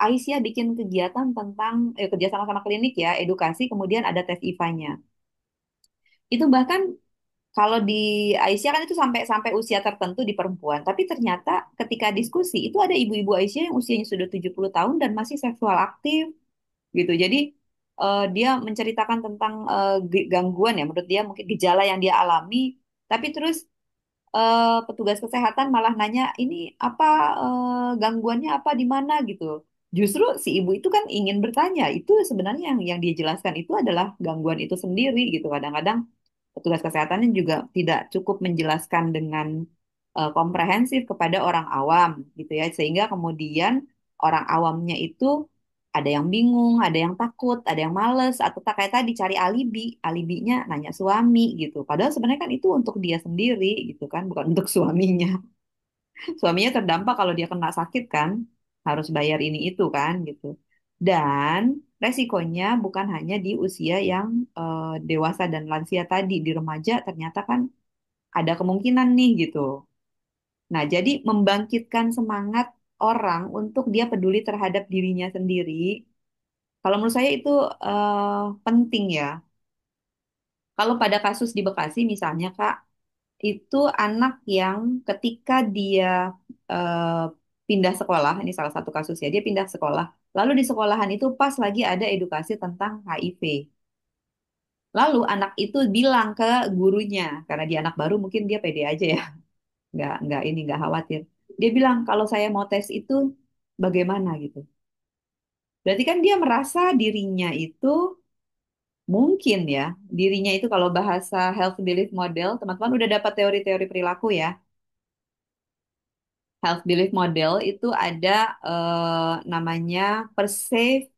Aisyah bikin kegiatan tentang kerja sama klinik ya, edukasi, kemudian ada tes IVA-nya. Itu bahkan kalau di Aisyah kan itu sampai sampai usia tertentu di perempuan, tapi ternyata ketika diskusi itu ada ibu-ibu Aisyah yang usianya sudah 70 tahun dan masih seksual aktif gitu. Jadi dia menceritakan tentang gangguan ya, menurut dia mungkin gejala yang dia alami, tapi terus petugas kesehatan malah nanya ini apa gangguannya apa di mana gitu. Justru si ibu itu kan ingin bertanya, itu sebenarnya yang dia jelaskan itu adalah gangguan itu sendiri gitu. Kadang-kadang petugas kesehatannya juga tidak cukup menjelaskan dengan komprehensif kepada orang awam gitu ya, sehingga kemudian orang awamnya itu ada yang bingung, ada yang takut, ada yang males, atau tak kayak tadi cari alibi, alibinya nanya suami gitu. Padahal sebenarnya kan itu untuk dia sendiri gitu kan, bukan untuk suaminya. Suaminya terdampak kalau dia kena sakit kan, harus bayar ini itu kan gitu. Dan resikonya bukan hanya di usia yang dewasa dan lansia tadi, di remaja ternyata kan ada kemungkinan nih gitu. Nah, jadi membangkitkan semangat orang untuk dia peduli terhadap dirinya sendiri, kalau menurut saya itu penting ya. Kalau pada kasus di Bekasi misalnya Kak, itu anak yang ketika dia eh, pindah sekolah, ini salah satu kasus ya, dia pindah sekolah, lalu di sekolahan itu pas lagi ada edukasi tentang HIV. Lalu anak itu bilang ke gurunya, karena dia anak baru mungkin dia pede aja ya, nggak khawatir. Dia bilang kalau saya mau tes itu bagaimana gitu. Berarti kan dia merasa dirinya itu mungkin ya, dirinya itu kalau bahasa health belief model, teman-teman udah dapat teori-teori perilaku ya. Health belief model itu ada namanya perceive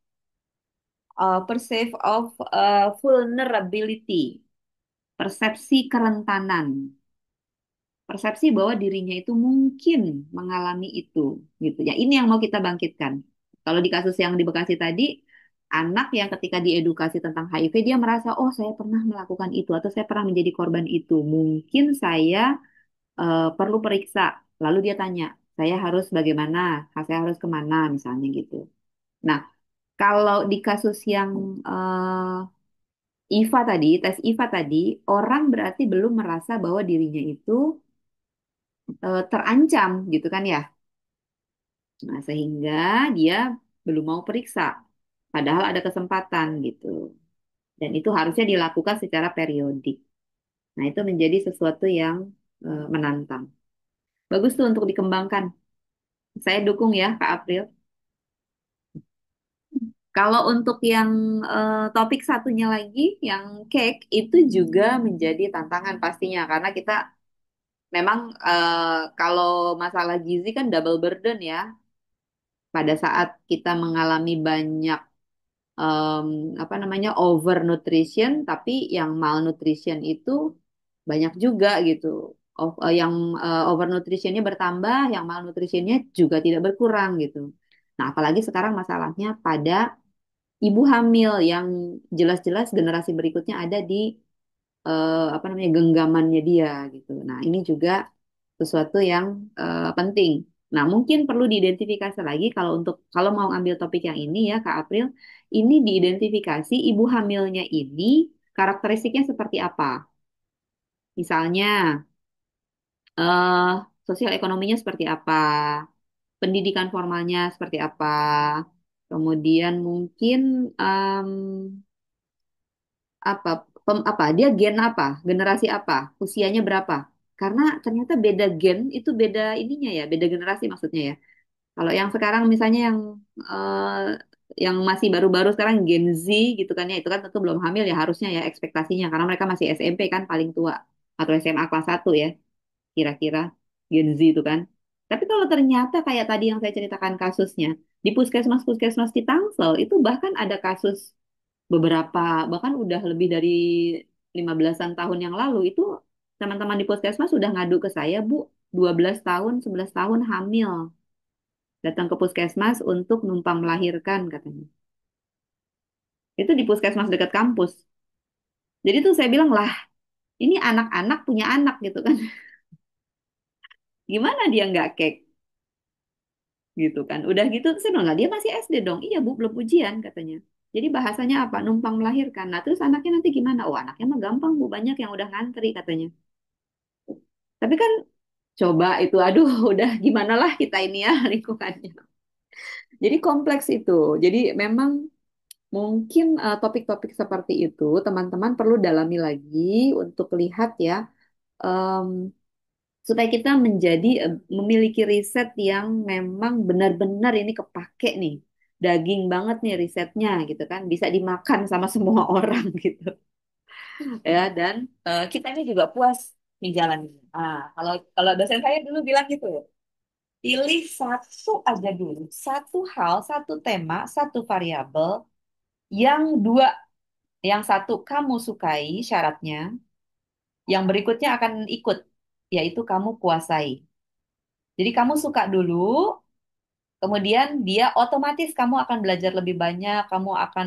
of vulnerability, persepsi kerentanan, persepsi bahwa dirinya itu mungkin mengalami itu, gitu ya. Ini yang mau kita bangkitkan. Kalau di kasus yang di Bekasi tadi, anak yang ketika diedukasi tentang HIV dia merasa, oh saya pernah melakukan itu atau saya pernah menjadi korban itu, mungkin saya perlu periksa. Lalu dia tanya, saya harus bagaimana? Saya harus kemana? Misalnya gitu. Nah, kalau di kasus yang IVA tadi, tes IVA tadi, orang berarti belum merasa bahwa dirinya itu terancam gitu kan ya. Nah, sehingga dia belum mau periksa. Padahal ada kesempatan gitu. Dan itu harusnya dilakukan secara periodik. Nah, itu menjadi sesuatu yang menantang. Bagus tuh untuk dikembangkan. Saya dukung ya, Kak April. Kalau untuk yang topik satunya lagi, yang cake, itu juga menjadi tantangan pastinya. Karena kita memang kalau masalah gizi kan double burden ya. Pada saat kita mengalami banyak em, apa namanya overnutrition, tapi yang malnutrition itu banyak juga gitu. Yang overnutritionnya bertambah, yang malnutritionnya juga tidak berkurang gitu. Nah, apalagi sekarang masalahnya pada ibu hamil yang jelas-jelas generasi berikutnya ada di apa namanya genggamannya dia gitu. Nah, ini juga sesuatu yang penting. Nah, mungkin perlu diidentifikasi lagi kalau mau ambil topik yang ini ya Kak April, ini diidentifikasi ibu hamilnya ini karakteristiknya seperti apa. Misalnya eh sosial ekonominya seperti apa, pendidikan formalnya seperti apa, kemudian mungkin em, apa apa dia gen apa, generasi apa, usianya berapa. Karena ternyata beda gen itu beda ininya ya, beda generasi maksudnya ya. Kalau yang sekarang misalnya yang masih baru-baru sekarang Gen Z gitu kan ya, itu kan tentu belum hamil ya harusnya ya ekspektasinya karena mereka masih SMP kan paling tua atau SMA kelas 1 ya kira-kira Gen Z itu kan. Tapi kalau ternyata kayak tadi yang saya ceritakan kasusnya di puskesmas-puskesmas di Tangsel itu bahkan ada kasus beberapa bahkan udah lebih dari 15-an tahun yang lalu itu teman-teman di puskesmas sudah ngadu ke saya, Bu, 12 tahun, 11 tahun hamil datang ke puskesmas untuk numpang melahirkan katanya. Itu di puskesmas dekat kampus. Jadi tuh saya bilang lah, ini anak-anak punya anak gitu kan. Gimana dia nggak kek gitu kan. Udah gitu saya bilang lah dia masih SD dong. Iya Bu, belum ujian katanya. Jadi bahasanya apa? Numpang melahirkan. Nah terus anaknya nanti gimana? Oh anaknya mah gampang Bu, banyak yang udah ngantri katanya. Tapi kan coba itu, aduh udah gimana lah kita ini ya lingkungannya. Jadi kompleks itu. Jadi memang mungkin topik-topik seperti itu teman-teman perlu dalami lagi untuk lihat ya em, supaya kita menjadi memiliki riset yang memang benar-benar ini kepake nih. Daging banget nih risetnya gitu kan bisa dimakan sama semua orang gitu ya dan kita ini juga puas di jalan. Kalau kalau dosen saya dulu bilang gitu, pilih satu aja dulu, satu hal, satu tema, satu variabel yang dua. Yang satu kamu sukai syaratnya, yang berikutnya akan ikut, yaitu kamu kuasai. Jadi kamu suka dulu, kemudian dia otomatis kamu akan belajar lebih banyak, kamu akan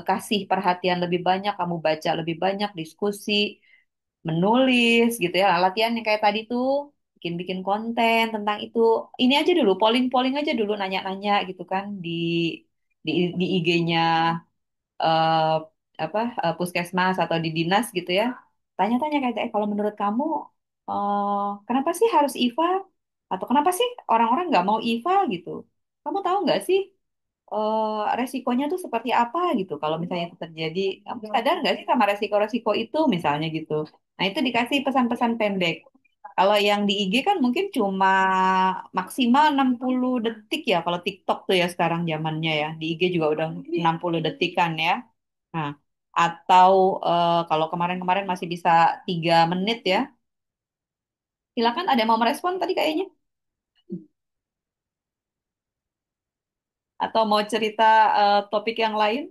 kasih perhatian lebih banyak, kamu baca lebih banyak, diskusi, menulis gitu ya. Latihan yang kayak tadi tuh, bikin konten tentang itu. Ini aja dulu, polling-polling aja dulu, nanya-nanya gitu kan di di IG-nya eh, puskesmas atau di dinas gitu ya. Tanya-tanya kayak, kalau menurut kamu kenapa sih harus IVA? Atau kenapa sih orang-orang nggak mau IVA gitu? Kamu tahu nggak sih resikonya tuh seperti apa gitu kalau misalnya itu terjadi? Kamu sadar nggak sih sama resiko-resiko itu misalnya gitu? Nah itu dikasih pesan-pesan pendek. Kalau yang di IG kan mungkin cuma maksimal 60 detik ya. Kalau TikTok tuh ya sekarang zamannya ya. Di IG juga udah 60 detik kan ya. Nah, atau kalau kemarin-kemarin masih bisa 3 menit ya. Silakan ada yang mau merespon tadi kayaknya. Atau mau cerita topik yang lain?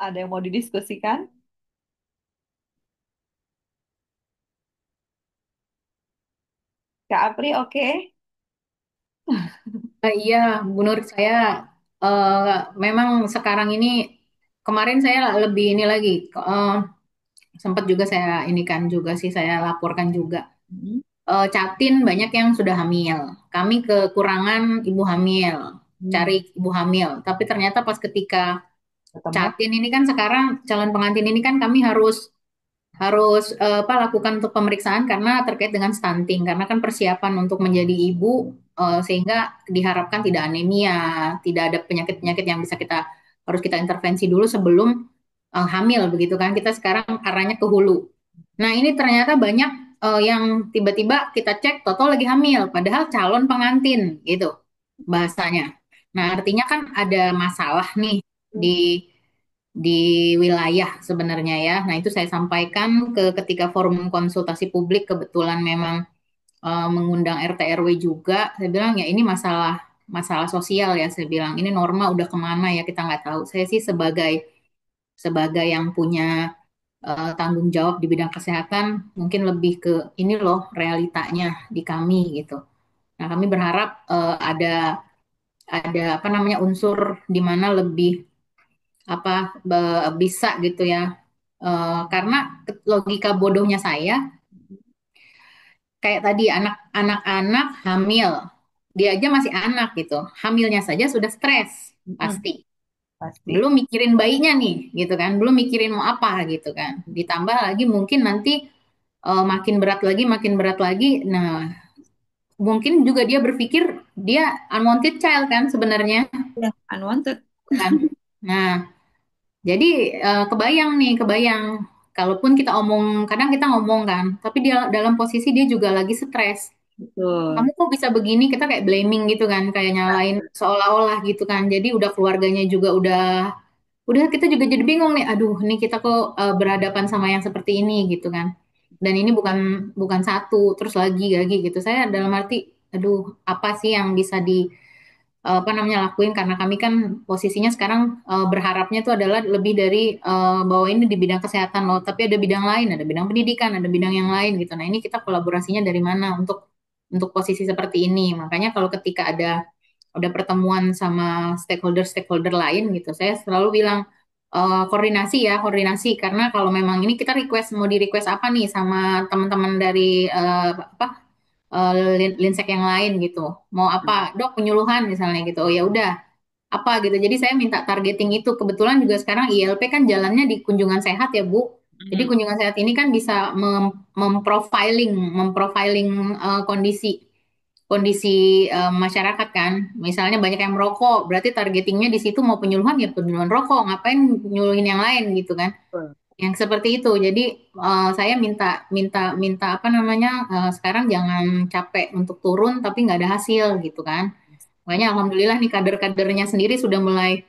Ada yang mau didiskusikan? Kak Apri, oke. Iya, Bu Nur, saya memang sekarang ini, kemarin saya lebih ini lagi, sempat juga saya ini kan juga sih, saya laporkan juga. Hmm. Catin banyak yang sudah hamil. Kami kekurangan ibu hamil, cari ibu hamil. Tapi ternyata pas ketika Ketemu. Catin ini kan sekarang calon pengantin ini kan kami harus harus lakukan untuk pemeriksaan karena terkait dengan stunting karena kan persiapan untuk menjadi ibu sehingga diharapkan tidak anemia, tidak ada penyakit-penyakit yang bisa kita harus kita intervensi dulu sebelum hamil begitu kan. Kita sekarang arahnya ke hulu. Nah, ini ternyata banyak yang tiba-tiba kita cek Toto lagi hamil padahal calon pengantin gitu bahasanya. Nah, artinya kan ada masalah nih di di wilayah sebenarnya ya. Nah, itu saya sampaikan ketika forum konsultasi publik kebetulan memang mengundang RT RW juga. Saya bilang ya ini masalah masalah sosial ya. Saya bilang ini norma udah kemana ya kita nggak tahu. Saya sih sebagai sebagai yang punya tanggung jawab di bidang kesehatan mungkin lebih ke ini loh realitanya di kami gitu. Nah, kami berharap ada apa namanya unsur di mana lebih apa bisa gitu ya. Karena logika bodohnya saya kayak tadi anak-anak hamil, dia aja masih anak gitu, hamilnya saja sudah stres Mm-mm. pasti. Pasti. Belum mikirin bayinya nih, gitu kan? Belum mikirin mau apa gitu kan? Ditambah lagi mungkin nanti makin berat lagi, makin berat lagi. Nah, mungkin juga dia berpikir dia unwanted child kan sebenarnya Ya, unwanted. kan. Nah, jadi kebayang nih, kebayang. Kalaupun kita omong, kadang kita ngomong kan, tapi dia dalam posisi dia juga lagi stres. Kamu Betul. kok bisa begini? Kita kayak blaming gitu kan, kayak nyalain seolah-olah gitu kan. Jadi udah keluarganya juga udah kita juga jadi bingung nih. Aduh, ini kita kok berhadapan sama yang seperti ini gitu kan. Dan ini bukan bukan satu, terus lagi gitu. Saya dalam arti, aduh, apa sih yang bisa di apa namanya lakuin karena kami kan posisinya sekarang berharapnya itu adalah lebih dari bahwa ini di bidang kesehatan loh, tapi ada bidang lain, ada bidang pendidikan, ada bidang yang lain gitu. Nah, ini kita kolaborasinya dari mana untuk posisi seperti ini. Makanya kalau ketika ada pertemuan sama stakeholder-stakeholder lain gitu, saya selalu bilang koordinasi ya, koordinasi karena kalau memang ini kita request mau di request apa nih sama teman-teman dari linsek yang lain gitu. Mau apa, dok penyuluhan misalnya gitu. Oh ya udah, apa gitu. Jadi saya minta targeting itu. Kebetulan juga sekarang ILP kan jalannya di kunjungan sehat ya, Bu. Jadi kunjungan sehat ini kan bisa memprofiling kondisi kondisi masyarakat kan. Misalnya banyak yang merokok, berarti targetingnya di situ mau penyuluhan ya penyuluhan rokok, ngapain nyuluhin yang lain gitu kan. Betul. Yang seperti itu. Jadi saya minta minta minta apa namanya sekarang jangan capek untuk turun tapi nggak ada hasil gitu kan. Makanya alhamdulillah nih kader-kadernya sendiri sudah mulai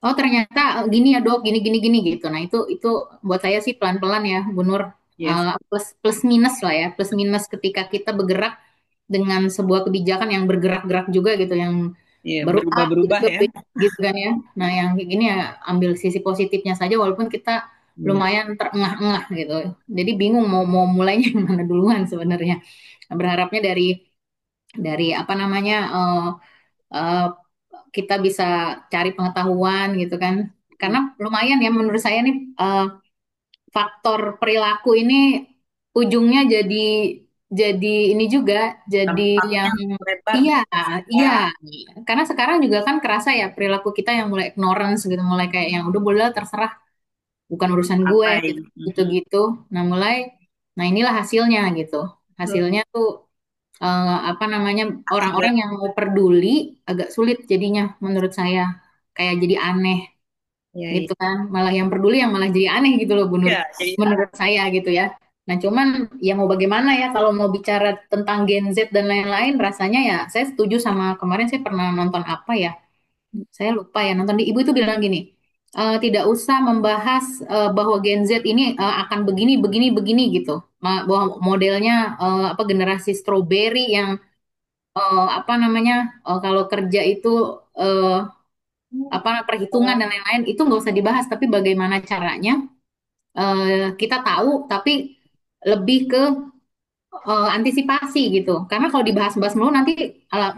oh ternyata gini ya dok gini gini gini gitu. Nah itu buat saya sih pelan-pelan ya Bu Nur. Yes. Plus plus minus lah ya plus minus ketika kita bergerak dengan sebuah kebijakan yang bergerak-gerak juga gitu yang Iya, baru A berubah-berubah gitu, ya. gitu kan ya. Nah yang kayak gini ya ambil sisi positifnya saja walaupun kita Iya. lumayan terengah-engah gitu. Jadi bingung mau mau mulainya yang mana duluan sebenarnya. Nah, berharapnya dari apa namanya eh, kita bisa cari pengetahuan gitu kan. Karena lumayan ya menurut saya nih faktor perilaku ini ujungnya jadi ini juga jadi Dampaknya yang lebar iya ya. iya karena sekarang juga kan kerasa ya perilaku kita yang mulai ignorance gitu mulai kayak yang udah boleh terserah bukan urusan gue Apain. gitu Mhm. gitu nah inilah hasilnya gitu Betul. hasilnya tuh apa namanya orang-orang Akibat. yang mau peduli agak sulit jadinya menurut saya kayak jadi aneh Ya, ya. gitu kan malah yang peduli yang malah jadi aneh gitu loh menurut Ya, jadi menurut saya gitu ya nah cuman ya mau bagaimana ya kalau mau bicara tentang Gen Z dan lain-lain rasanya ya saya setuju sama kemarin saya pernah nonton apa ya saya lupa ya nonton di ibu itu bilang gini tidak usah membahas bahwa Gen Z ini akan begini begini begini gitu bahwa modelnya apa generasi strawberry yang apa namanya kalau kerja itu eh, apa perhitungan dan lain-lain itu nggak usah dibahas tapi bagaimana caranya kita tahu tapi lebih ke antisipasi gitu karena kalau dibahas-bahas mulu nanti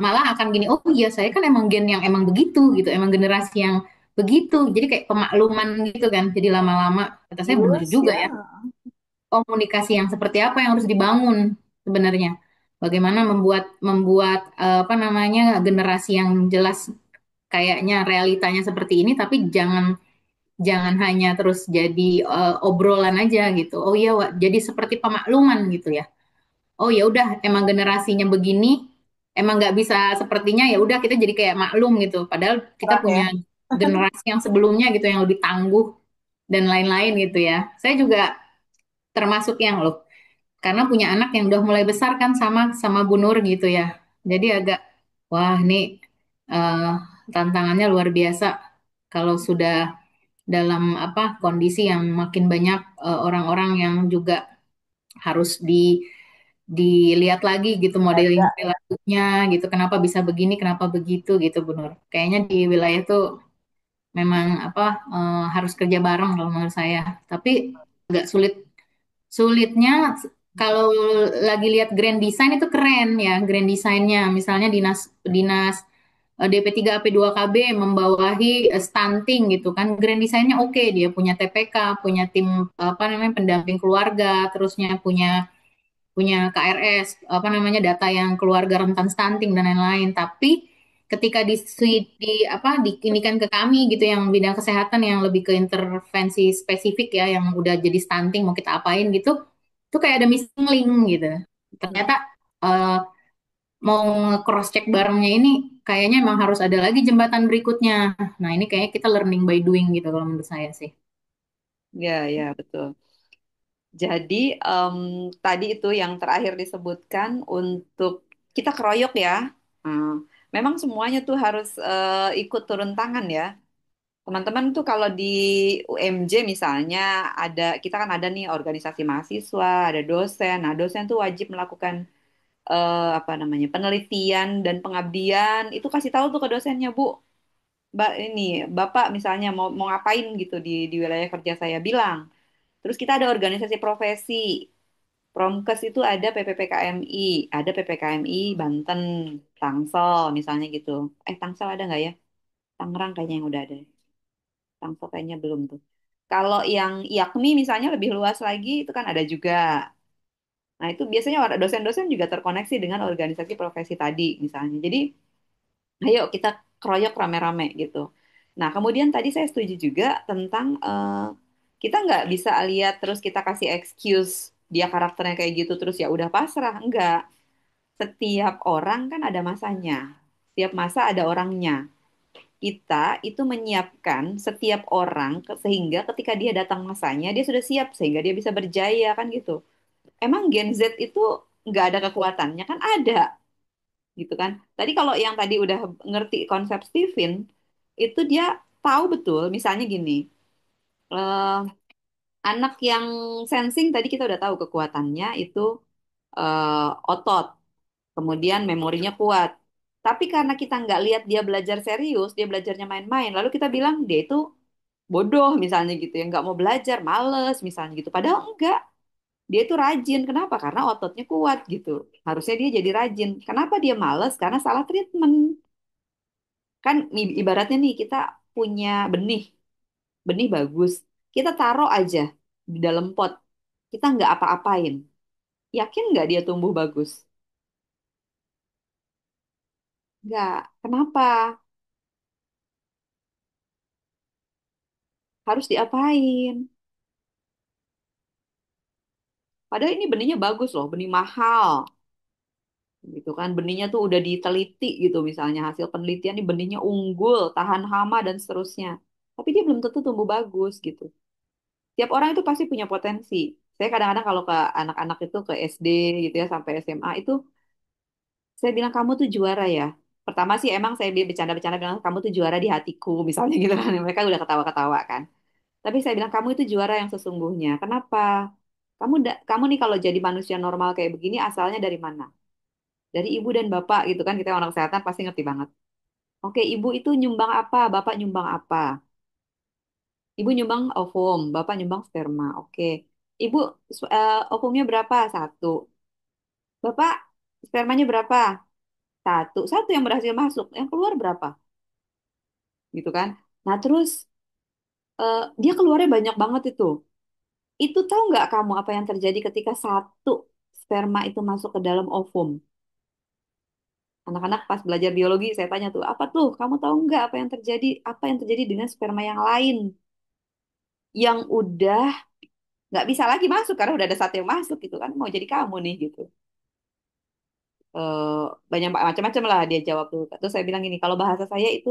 malah akan gini oh iya saya kan emang gen yang emang begitu gitu emang generasi yang begitu jadi kayak pemakluman gitu kan jadi lama-lama kata saya bener lulus juga ya. ya komunikasi yang seperti apa yang harus dibangun sebenarnya bagaimana membuat membuat apa namanya generasi yang jelas kayaknya realitanya seperti ini tapi jangan jangan hanya terus jadi obrolan aja gitu. Oh iya, Wak, jadi seperti pemakluman gitu ya. Oh ya udah, emang generasinya begini, emang nggak bisa sepertinya ya udah kita jadi kayak maklum gitu. Padahal kita Berat punya ya. generasi yang sebelumnya gitu yang lebih tangguh dan lain-lain gitu ya. Saya juga termasuk yang loh, karena punya anak yang udah mulai besar kan sama sama Bu Nur gitu ya. Jadi agak wah nih eh, tantangannya luar biasa kalau sudah dalam apa kondisi yang makin banyak orang-orang yang juga harus dilihat lagi gitu modeling Jaga ya. perilakunya gitu kenapa bisa begini kenapa begitu gitu Bu Nur kayaknya di wilayah tuh memang apa harus kerja bareng kalau menurut saya tapi agak sulitnya kalau lagi lihat grand design itu keren ya grand desainnya misalnya dinas dinas DP3 AP2KB membawahi stunting gitu kan grand desainnya oke dia punya TPK punya tim apa namanya pendamping keluarga terusnya punya punya KRS apa namanya data yang keluarga rentan stunting dan lain-lain tapi ketika apa diinikan ke kami gitu yang bidang kesehatan yang lebih ke intervensi spesifik ya yang udah jadi stunting mau kita apain gitu itu kayak ada missing link gitu ternyata eh, mau cross check barengnya ini kayaknya emang harus ada lagi jembatan berikutnya nah ini kayaknya kita learning by doing gitu kalau menurut saya sih. Ya, ya, betul. Jadi tadi itu yang terakhir disebutkan untuk kita keroyok ya. Hmm, Memang semuanya tuh harus ikut turun tangan ya. Teman-teman tuh kalau di UMJ misalnya ada kita kan ada nih organisasi mahasiswa, ada dosen. Nah, dosen tuh wajib melakukan apa namanya penelitian dan pengabdian. Itu kasih tahu tuh ke dosennya, Bu. Mbak ini Bapak misalnya mau ngapain gitu di wilayah kerja saya bilang. Terus kita ada organisasi profesi. Promkes itu ada PPPKMI, ada PPKMI Banten, Tangsel misalnya gitu. Tangsel ada nggak ya? Tangerang kayaknya yang udah ada. Tangsel kayaknya belum tuh. Kalau yang IAKMI misalnya lebih luas lagi itu kan ada juga. Nah itu biasanya dosen-dosen juga terkoneksi dengan organisasi profesi tadi misalnya. Jadi ayo kita keroyok rame-rame gitu. Nah kemudian tadi saya setuju juga tentang kita nggak bisa lihat terus kita kasih excuse dia karakternya kayak gitu terus ya udah pasrah. Enggak. Setiap orang kan ada masanya. Setiap masa ada orangnya. Kita itu menyiapkan setiap orang sehingga ketika dia datang masanya dia sudah siap sehingga dia bisa berjaya kan gitu. Emang Gen Z itu nggak ada kekuatannya kan ada gitu kan. Tadi kalau yang tadi udah ngerti konsep Steven itu dia tahu betul misalnya gini. eh, Anak yang sensing tadi kita udah tahu kekuatannya itu otot. Kemudian memorinya kuat. Tapi karena kita nggak lihat dia belajar serius, dia belajarnya main-main, lalu kita bilang dia itu bodoh misalnya gitu ya, nggak mau belajar, males misalnya gitu. Padahal enggak, dia itu rajin. Kenapa? Karena ototnya kuat gitu. Harusnya dia jadi rajin. Kenapa dia males? Karena salah treatment. Kan ibaratnya nih kita punya benih, benih bagus. Kita taruh aja di dalam pot. Kita nggak apa-apain. Yakin nggak dia tumbuh bagus? Nggak. Kenapa? Harus diapain? Padahal ini benihnya bagus loh, benih mahal. Gitu kan, benihnya tuh udah diteliti gitu misalnya. Hasil penelitian nih benihnya unggul, tahan hama dan seterusnya. Tapi dia belum tentu tumbuh bagus gitu. Tiap orang itu pasti punya potensi. Saya kadang-kadang kalau ke anak-anak itu ke SD gitu ya sampai SMA itu saya bilang kamu tuh juara ya. Pertama sih emang saya bercanda-bercanda bilang kamu tuh juara di hatiku misalnya gitu kan. Mereka udah ketawa-ketawa kan. Tapi saya bilang kamu itu juara yang sesungguhnya. Kenapa? Kamu nih kalau jadi manusia normal kayak begini asalnya dari mana? Dari ibu dan bapak gitu kan kita orang kesehatan pasti ngerti banget. Oke, ibu itu nyumbang apa? Bapak nyumbang apa? Ibu nyumbang ovum, bapak nyumbang sperma. Oke. Ibu ovumnya berapa? Satu. Bapak spermanya berapa? Satu. Satu yang berhasil masuk. Yang keluar berapa? Gitu kan. Nah terus dia keluarnya banyak banget itu. Itu tahu nggak kamu apa yang terjadi ketika satu sperma itu masuk ke dalam ovum? Anak-anak pas belajar biologi saya tanya tuh, apa tuh? Kamu tahu nggak apa yang terjadi? Apa yang terjadi dengan sperma yang lain? Yang udah nggak bisa lagi masuk karena udah ada satu yang masuk gitu kan. Mau jadi kamu nih gitu. eh, Banyak macam-macam lah dia jawab tuh. Terus saya bilang gini, kalau bahasa saya itu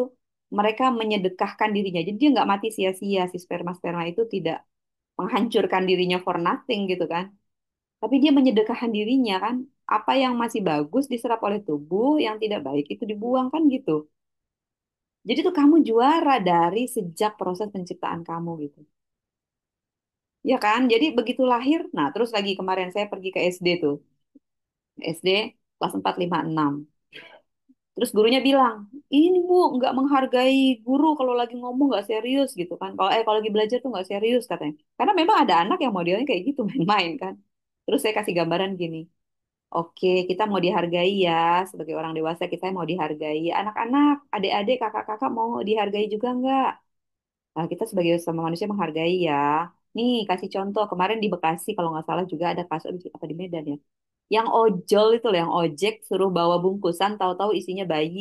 mereka menyedekahkan dirinya. Jadi dia nggak mati sia-sia si sperma-sperma itu tidak menghancurkan dirinya for nothing gitu kan. Tapi dia menyedekahkan dirinya kan. Apa yang masih bagus diserap oleh tubuh, yang tidak baik itu dibuang kan gitu. Jadi tuh kamu juara dari sejak proses penciptaan kamu gitu. Ya kan? Jadi begitu lahir, nah terus lagi kemarin saya pergi ke SD tuh. SD kelas 4 5 6. Terus gurunya bilang, ini bu nggak menghargai guru kalau lagi ngomong nggak serius gitu kan. Kalau lagi belajar tuh nggak serius katanya. Karena memang ada anak yang modelnya kayak gitu main-main kan. Terus saya kasih gambaran gini, oke kita mau dihargai ya sebagai orang dewasa kita mau dihargai. Anak-anak, adik-adik, kakak-kakak mau dihargai juga nggak? Nah, kita sebagai sama manusia menghargai ya. Nih kasih contoh kemarin di Bekasi kalau nggak salah juga ada kasus apa di Medan ya. Yang ojol itu loh, yang ojek suruh bawa bungkusan, tahu-tahu isinya bayi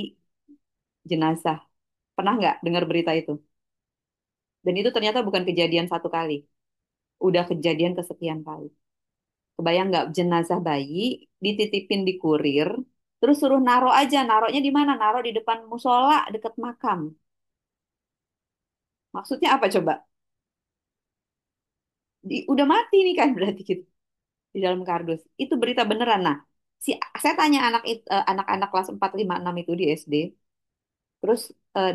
jenazah. Pernah nggak dengar berita itu? Dan itu ternyata bukan kejadian satu kali, udah kejadian kesekian kali. Kebayang nggak jenazah bayi dititipin di kurir, terus suruh naro aja, naronya di mana? Naro di depan musola deket makam. Maksudnya apa coba? Udah mati nih kan berarti gitu di dalam kardus. Itu berita beneran. Nah, si saya tanya anak-anak kelas 4 5 6 itu di SD. Terus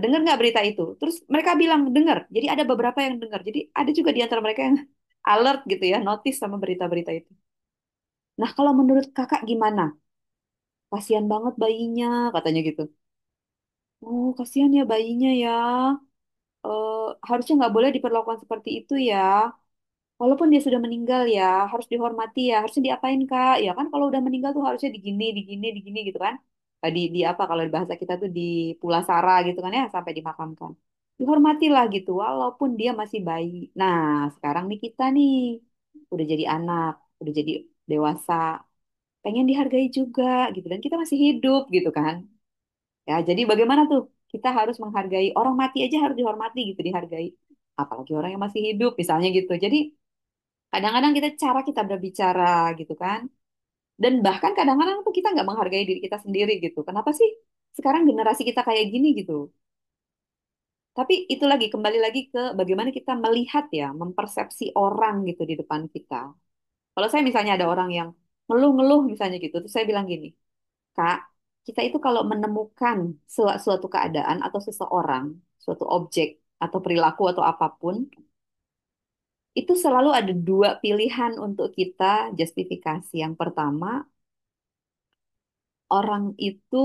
dengar nggak berita itu? Terus mereka bilang dengar. Jadi ada beberapa yang dengar. Jadi ada juga di antara mereka yang alert gitu ya, notice sama berita-berita itu. Nah, kalau menurut kakak gimana? Kasihan banget bayinya, katanya gitu. Oh, kasihan ya bayinya ya. Harusnya nggak boleh diperlakukan seperti itu ya. Walaupun dia sudah meninggal ya, harus dihormati ya. Harusnya diapain Kak? Ya kan kalau udah meninggal tuh harusnya digini, digini, digini gitu kan. Di apa kalau di bahasa kita tuh dipulasara gitu kan ya sampai dimakamkan. Dihormatilah gitu walaupun dia masih bayi. Nah, sekarang nih kita nih udah jadi anak, udah jadi dewasa, pengen dihargai juga gitu dan kita masih hidup gitu kan. Ya, jadi bagaimana tuh? Kita harus menghargai orang mati aja harus dihormati gitu, dihargai. Apalagi orang yang masih hidup misalnya gitu. Jadi kadang-kadang kita berbicara gitu kan. Dan bahkan kadang-kadang tuh kita nggak menghargai diri kita sendiri gitu. Kenapa sih sekarang generasi kita kayak gini gitu? Tapi itu lagi kembali lagi ke bagaimana kita melihat ya, mempersepsi orang gitu di depan kita. Kalau saya misalnya ada orang yang ngeluh-ngeluh misalnya gitu, terus saya bilang gini, Kak, kita itu kalau menemukan suatu keadaan atau seseorang, suatu objek atau perilaku atau apapun, itu selalu ada dua pilihan untuk kita justifikasi. Yang pertama, orang itu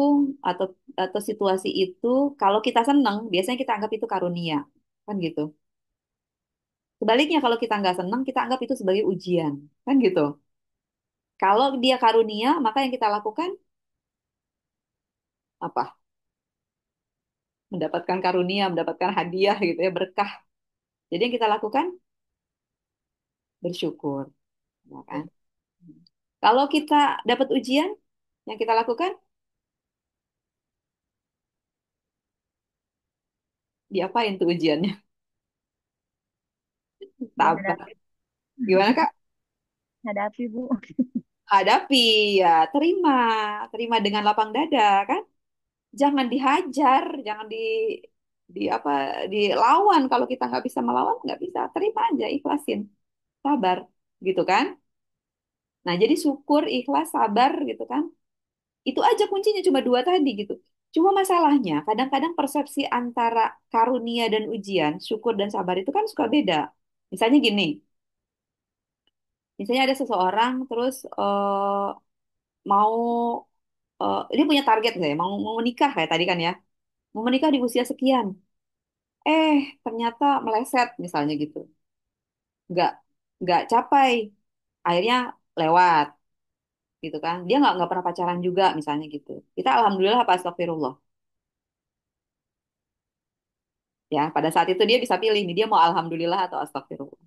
atau situasi itu kalau kita senang biasanya kita anggap itu karunia kan gitu. Sebaliknya kalau kita nggak senang kita anggap itu sebagai ujian kan gitu. Kalau dia karunia maka yang kita lakukan apa? Mendapatkan karunia, mendapatkan hadiah gitu ya, berkah. Jadi yang kita lakukan bersyukur, ya kan? Kalau kita dapat ujian, yang kita lakukan, diapain tuh ujiannya? Sabar. Dihadapi, Gimana Kak? hadapi Bu. Hadapi, ya terima. Terima dengan lapang dada, kan? Jangan dihajar, jangan di apa, dilawan. Kalau kita nggak bisa melawan, nggak bisa. Terima aja, ikhlasin. Sabar, gitu kan? Nah, jadi syukur, ikhlas, sabar, gitu kan? Itu aja kuncinya, cuma dua tadi gitu. Cuma masalahnya, kadang-kadang persepsi antara karunia dan ujian, syukur dan sabar itu kan suka beda. Misalnya gini, misalnya ada seseorang terus mau dia punya target saya, mau menikah kayak tadi kan ya, mau menikah di usia sekian. Ternyata meleset misalnya gitu, nggak nggak capai, akhirnya lewat gitu kan. Dia nggak pernah pacaran juga misalnya gitu. Kita alhamdulillah apa astagfirullah. Ya, pada saat itu dia bisa pilih nih, dia mau alhamdulillah atau astagfirullah.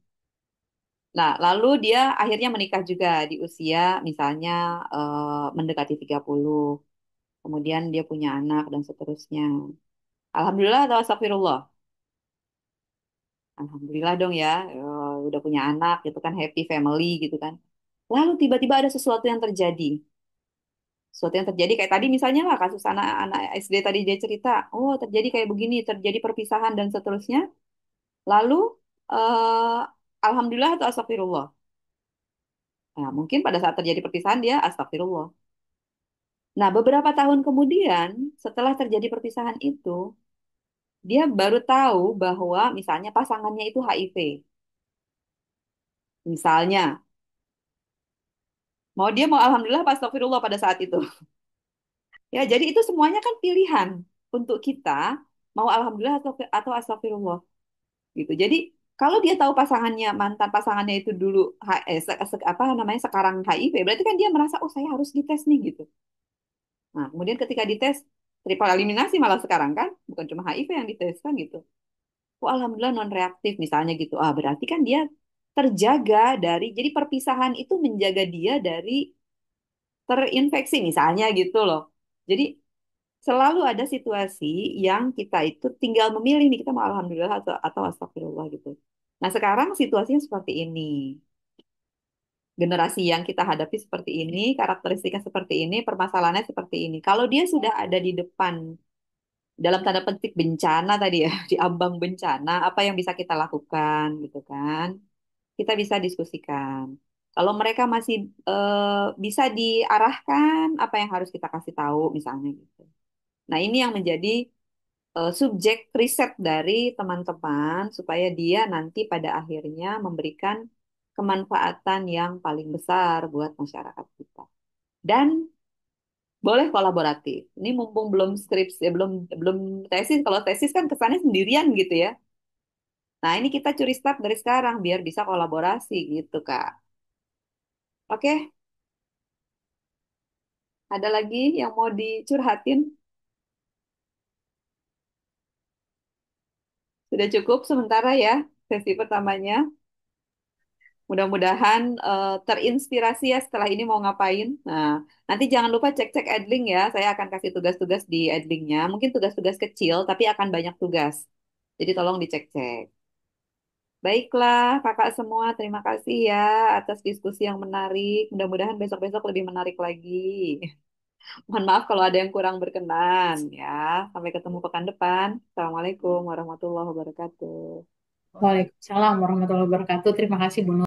Nah, lalu dia akhirnya menikah juga di usia misalnya mendekati 30. Kemudian dia punya anak dan seterusnya. Alhamdulillah atau astagfirullah? Alhamdulillah dong ya, udah punya anak gitu kan, happy family gitu kan. Lalu tiba-tiba ada sesuatu yang terjadi. Sesuatu yang terjadi kayak tadi misalnya lah kasus anak-anak SD tadi dia cerita, oh terjadi kayak begini, terjadi perpisahan dan seterusnya. Lalu eh alhamdulillah atau astagfirullah? Nah, mungkin pada saat terjadi perpisahan dia astagfirullah. Nah, beberapa tahun kemudian setelah terjadi perpisahan itu, dia baru tahu bahwa misalnya pasangannya itu HIV. Misalnya, dia mau alhamdulillah apa astagfirullah pada saat itu. Ya, jadi itu semuanya kan pilihan untuk kita mau alhamdulillah atau astagfirullah gitu. Jadi kalau dia tahu pasangannya mantan pasangannya itu dulu apa namanya sekarang HIV, berarti kan dia merasa oh saya harus dites nih gitu. Nah, kemudian ketika dites triple eliminasi malah sekarang kan, bukan cuma HIV yang dites kan gitu. Oh, alhamdulillah non reaktif misalnya gitu. Ah, berarti kan dia terjaga dari jadi perpisahan itu menjaga dia dari terinfeksi misalnya gitu loh. Jadi selalu ada situasi yang kita itu tinggal memilih nih kita mau alhamdulillah atau astagfirullah gitu. Nah, sekarang situasinya seperti ini. Generasi yang kita hadapi seperti ini, karakteristiknya seperti ini, permasalahannya seperti ini. Kalau dia sudah ada di depan dalam tanda petik bencana tadi ya, di ambang bencana, apa yang bisa kita lakukan gitu kan? Kita bisa diskusikan. Kalau mereka masih bisa diarahkan, apa yang harus kita kasih tahu misalnya gitu. Nah, ini yang menjadi subjek riset dari teman-teman supaya dia nanti pada akhirnya memberikan kemanfaatan yang paling besar buat masyarakat kita. Dan boleh kolaboratif. Ini mumpung belum skripsi, belum belum tesis. Kalau tesis kan kesannya sendirian gitu ya. Nah, ini kita curi start dari sekarang biar bisa kolaborasi gitu, Kak. Oke, ada lagi yang mau dicurhatin? Sudah cukup sementara ya sesi pertamanya. Mudah-mudahan terinspirasi ya setelah ini mau ngapain. Nah, nanti jangan lupa cek-cek Edlink ya. Saya akan kasih tugas-tugas di Edlinknya. Mungkin tugas-tugas kecil, tapi akan banyak tugas. Jadi tolong dicek-cek. Baiklah, kakak semua, terima kasih ya atas diskusi yang menarik. Mudah-mudahan besok-besok lebih menarik lagi. Mohon maaf kalau ada yang kurang berkenan ya. Sampai ketemu pekan depan. Assalamualaikum warahmatullahi wabarakatuh. Waalaikumsalam warahmatullahi wabarakatuh. Terima kasih Bu Nur.